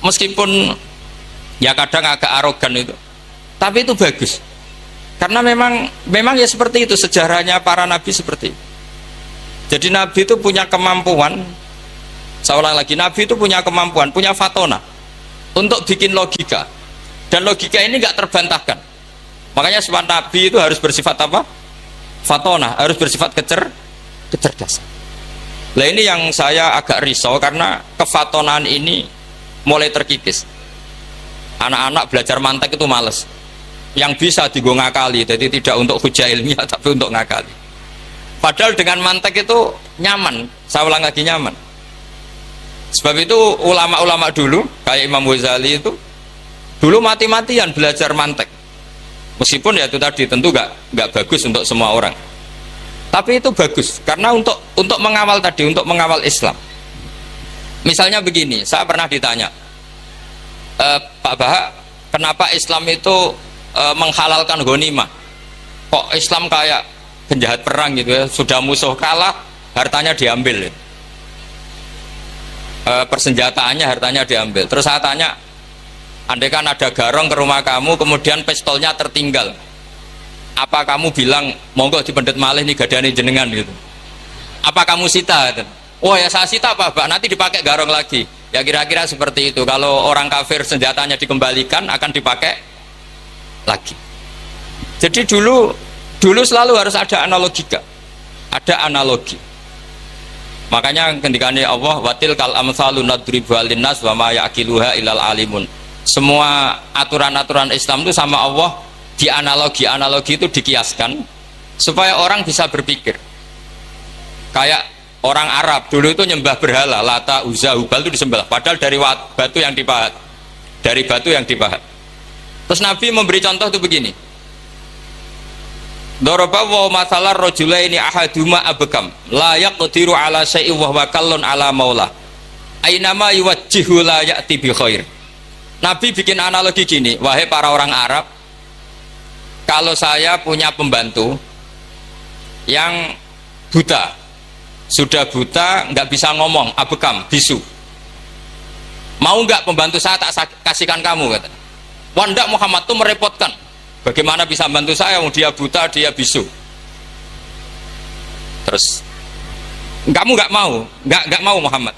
meskipun ya kadang agak arogan itu, tapi itu bagus karena memang ya seperti itu sejarahnya para nabi seperti itu. Jadi nabi itu punya kemampuan, saya ulang lagi, nabi itu punya kemampuan, punya fatona untuk bikin logika, dan logika ini nggak terbantahkan. Makanya sifat nabi itu harus bersifat apa? Fatona, harus bersifat kecerdasan. Nah ini yang saya agak risau karena kefatonaan ini mulai terkikis. Anak-anak belajar mantek itu males. Yang bisa digo ngakali, jadi tidak untuk hujah ilmiah tapi untuk ngakali. Padahal dengan mantek itu nyaman, saya ulang lagi nyaman. Sebab itu ulama-ulama dulu kayak Imam Ghazali itu dulu mati-matian belajar mantek. Meskipun ya itu tadi tentu nggak bagus untuk semua orang. Tapi itu bagus karena untuk mengawal tadi, untuk mengawal Islam. Misalnya begini, saya pernah ditanya, Pak Bahak, kenapa Islam itu menghalalkan ghanimah? Kok Islam kayak penjahat perang gitu ya, sudah musuh kalah, hartanya diambil. Persenjataannya hartanya diambil. Terus saya tanya, andai kan ada garong ke rumah kamu kemudian pistolnya tertinggal, apa kamu bilang monggo dipendet malih nih gadane jenengan gitu? Apa kamu sita? Oh ya saya sita Pak, nanti dipakai garong lagi. Ya kira-kira seperti itu. Kalau orang kafir senjatanya dikembalikan akan dipakai lagi. Jadi dulu selalu harus ada analogika, ada analogi. Makanya ketikane Allah watil kal amsalu nadribu linnas wa ma yaqiluha ilal alimun. Semua aturan-aturan Islam itu sama Allah di analogi itu dikiaskan supaya orang bisa berpikir. Kayak orang Arab dulu itu nyembah berhala, Lata, Uzza, Hubal itu disembah padahal dari batu yang dipahat. Dari batu yang dipahat. Terus Nabi memberi contoh itu begini. Daraba wa masalar rajulaini ahaduma abkam la yaqdiru ala syai'in wa huwa kallun ala maula ainama yuwajjihu la ya'ti bi khair. Nabi bikin analogi gini, wahai para orang Arab, kalau saya punya pembantu yang buta, sudah buta, nggak bisa ngomong, abekam, bisu, mau nggak pembantu saya tak kasihkan kamu? Kata, wah ndak Muhammad tuh merepotkan. Bagaimana bisa bantu saya? Dia buta, dia bisu. Terus kamu nggak mau Muhammad.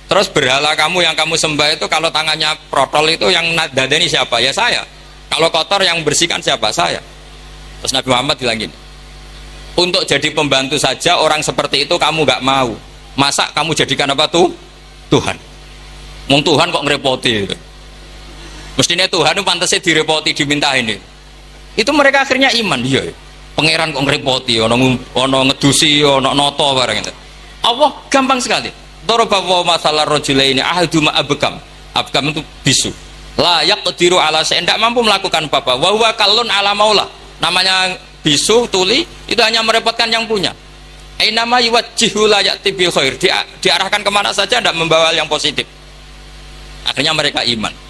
Terus berhala kamu yang kamu sembah itu kalau tangannya protol itu yang dadani siapa? Ya saya. Kalau kotor yang bersihkan siapa? Saya. Terus Nabi Muhammad bilang gini, untuk jadi pembantu saja orang seperti itu kamu nggak mau, masa kamu jadikan apa tuh? Tuhan. Mung Tuhan kok ngerepoti itu. Mestinya Tuhan itu pantasnya direpoti, diminta ini. Itu mereka akhirnya iman. Iya, pangeran kok ngerepoti, ono ngedusi, ono noto barang itu. Allah gampang sekali. Daraba wa masalar rajulaini ahaduma abkam. Abkam itu bisu. La yaqdiru ala syai'in, tidak mampu melakukan apa-apa. Wa huwa kallun ala maula. Namanya bisu, tuli, itu hanya merepotkan yang punya. Ainama yuwajjihu la ya'ti bil khair. Diarahkan kemana saja tidak membawa yang positif. Akhirnya mereka iman.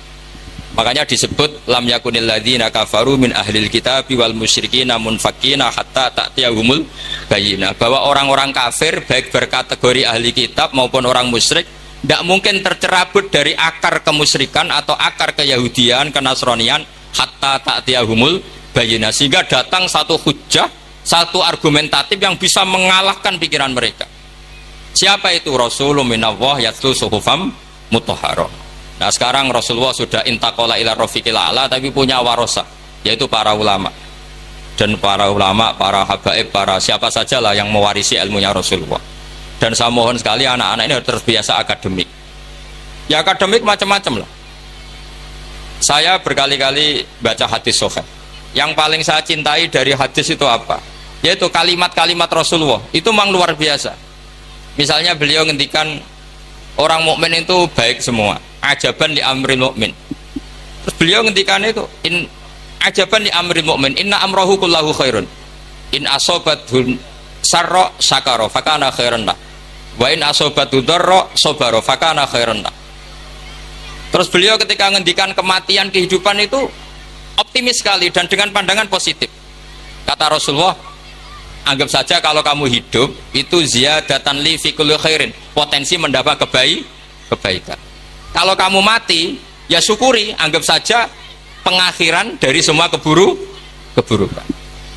Makanya disebut lam yakunil ladzina kafaru min ahlil kitabi wal musyrikina munfakina hatta ta'tiyahumul bayyinah. Bahwa orang-orang kafir baik berkategori ahli kitab maupun orang musyrik tidak mungkin tercerabut dari akar kemusyrikan atau akar keyahudian, kenasronian hatta ta'tiyahumul bayyinah, sehingga datang satu hujjah, satu argumentatif yang bisa mengalahkan pikiran mereka. Siapa itu? Rasulun minallah yatlu suhufam mutahharah. Nah sekarang Rasulullah sudah intaqala ila rafiqil a'la, tapi punya warasa, yaitu para ulama. Dan para ulama, para habaib, para siapa sajalah yang mewarisi ilmunya Rasulullah. Dan saya mohon sekali anak-anak ini harus terbiasa akademik. Ya akademik macam-macam lah. Saya berkali-kali baca hadis sahih. Yang paling saya cintai dari hadis itu apa? Yaitu kalimat-kalimat Rasulullah. Itu memang luar biasa. Misalnya beliau ngendikan orang mukmin itu baik semua. Ajaban li amril mukmin. Terus beliau ngendikan itu ajaban li amril mukmin inna amrahu kullahu khairun. In asobatun sarra syakara fakana khairan lah. Wa in asobatu darra sabara fakana khairan lah. Terus beliau ketika ngendikan kematian kehidupan itu optimis sekali dan dengan pandangan positif. Kata Rasulullah, anggap saja kalau kamu hidup itu ziyadatan li fi kulli khairin, potensi mendapat kebaikan. Kalau kamu mati, ya syukuri, anggap saja pengakhiran dari semua keburukan.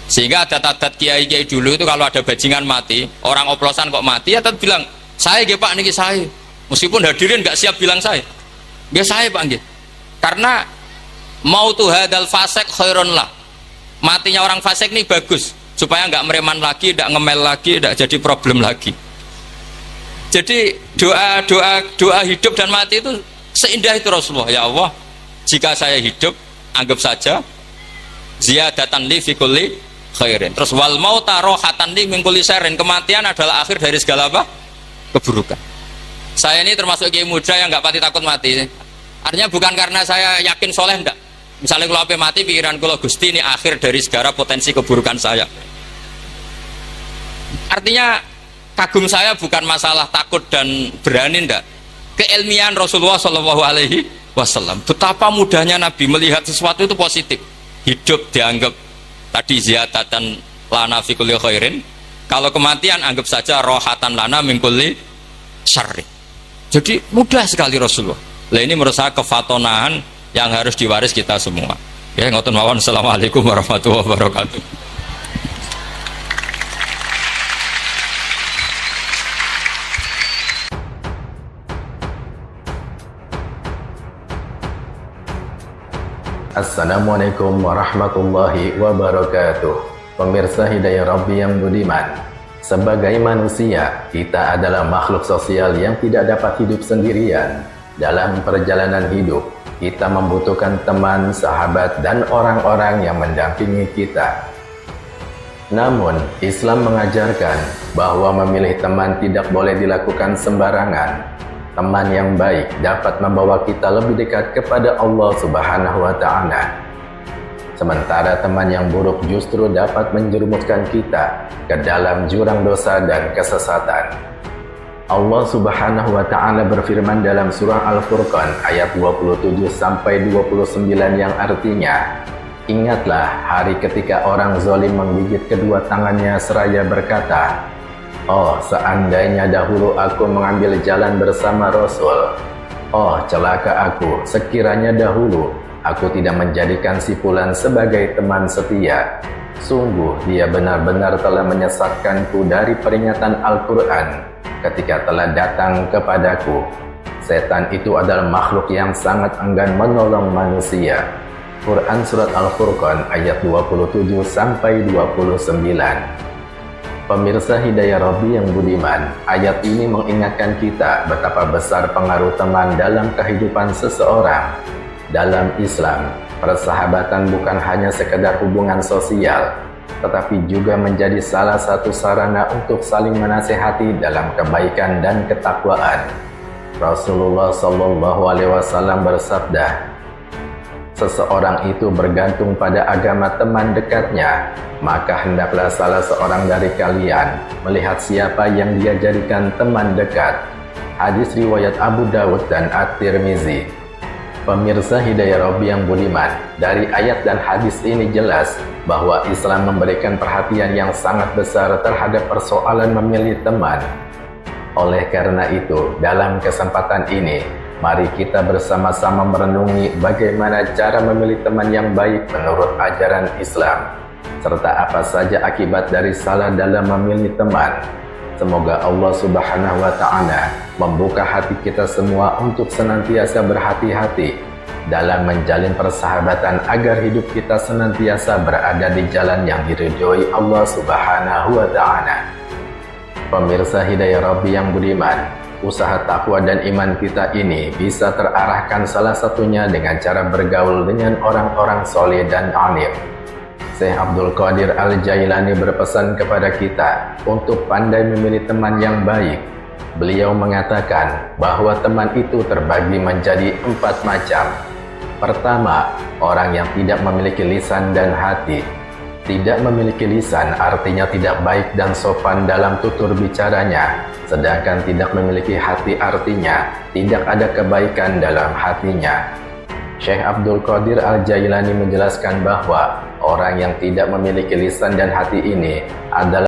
Sehingga adat-adat kiai-kiai dulu itu kalau ada bajingan mati, orang oplosan kok mati, ya tetap bilang, saya nggih Pak niki saya. Meskipun hadirin nggak siap bilang saya. Nggih saya Pak nggih. Karena mautu hadal fasik khairun lah. Matinya orang fasik ini bagus supaya nggak mereman lagi, nggak ngemel lagi, nggak jadi problem lagi. Jadi doa hidup dan mati itu seindah itu Rasulullah. Ya Allah, jika saya hidup, anggap saja ziyadatan li fi kulli khairin. Terus wal mauta rohatan li min kulli syarrin. Kematian adalah akhir dari segala apa? Keburukan. Saya ini termasuk kiai muda yang nggak pati takut mati. Artinya bukan karena saya yakin soleh, enggak. Misalnya kalau mati pikiran kalau Gusti ini akhir dari segala potensi keburukan saya. Artinya kagum saya bukan masalah takut dan berani, enggak. Keilmian Rasulullah Shallallahu Alaihi Wasallam. Betapa mudahnya Nabi melihat sesuatu itu positif. Hidup dianggap tadi ziyadatan lana fi kulli khairin. Kalau kematian anggap saja rohatan lana min kulli syarri. Jadi mudah sekali Rasulullah. Lah ini menurut saya kefatonahan yang harus diwaris kita semua. Ya, ngoten mawon. Assalamualaikum warahmatullahi wabarakatuh. Assalamualaikum warahmatullahi wabarakatuh. Pemirsa Hidayah Rabbi yang budiman, sebagai manusia, kita adalah makhluk sosial yang tidak dapat hidup sendirian. Dalam perjalanan hidup, kita membutuhkan teman, sahabat, dan orang-orang yang mendampingi kita. Namun, Islam mengajarkan bahwa memilih teman tidak boleh dilakukan sembarangan. Teman yang baik dapat membawa kita lebih dekat kepada Allah Subhanahu wa Ta'ala. Sementara teman yang buruk justru dapat menjerumuskan kita ke dalam jurang dosa dan kesesatan. Allah Subhanahu wa Ta'ala berfirman dalam surah Al-Furqan ayat 27-29 yang artinya, ingatlah hari ketika orang zalim menggigit kedua tangannya seraya berkata, oh seandainya dahulu aku mengambil jalan bersama Rasul. Oh celaka aku, sekiranya dahulu aku tidak menjadikan si fulan sebagai teman setia. Sungguh dia benar-benar telah menyesatkanku dari peringatan Al-Quran ketika telah datang kepadaku. Setan itu adalah makhluk yang sangat enggan menolong manusia. Quran Surat Al-Furqan ayat 27-29. Pemirsa Hidayah Rabbi yang budiman, ayat ini mengingatkan kita betapa besar pengaruh teman dalam kehidupan seseorang. Dalam Islam, persahabatan bukan hanya sekedar hubungan sosial, tetapi juga menjadi salah satu sarana untuk saling menasihati dalam kebaikan dan ketakwaan. Rasulullah Shallallahu Alaihi Wasallam bersabda, seseorang itu bergantung pada agama teman dekatnya, maka hendaklah salah seorang dari kalian melihat siapa yang dia jadikan teman dekat. Hadis riwayat Abu Dawud dan At-Tirmizi. Pemirsa Hidayah Rabbi yang budiman, dari ayat dan hadis ini jelas bahwa Islam memberikan perhatian yang sangat besar terhadap persoalan memilih teman. Oleh karena itu, dalam kesempatan ini, mari kita bersama-sama merenungi bagaimana cara memilih teman yang baik menurut ajaran Islam, serta apa saja akibat dari salah dalam memilih teman. Semoga Allah Subhanahu wa Ta'ala membuka hati kita semua untuk senantiasa berhati-hati dalam menjalin persahabatan agar hidup kita senantiasa berada di jalan yang diridhoi Allah Subhanahu wa Ta'ala. Pemirsa Hidayah Rabbi yang budiman, usaha takwa dan iman kita ini bisa terarahkan salah satunya dengan cara bergaul dengan orang-orang soleh dan alim. Syekh Abdul Qadir Al-Jailani berpesan kepada kita untuk pandai memilih teman yang baik. Beliau mengatakan bahwa teman itu terbagi menjadi 4 macam. Pertama, orang yang tidak memiliki lisan dan hati. Tidak memiliki lisan artinya tidak baik dan sopan dalam tutur bicaranya, sedangkan tidak memiliki hati artinya tidak ada kebaikan dalam hatinya. Syekh Abdul Qadir Al-Jailani menjelaskan bahwa orang yang tidak memiliki lisan dan hati ini adalah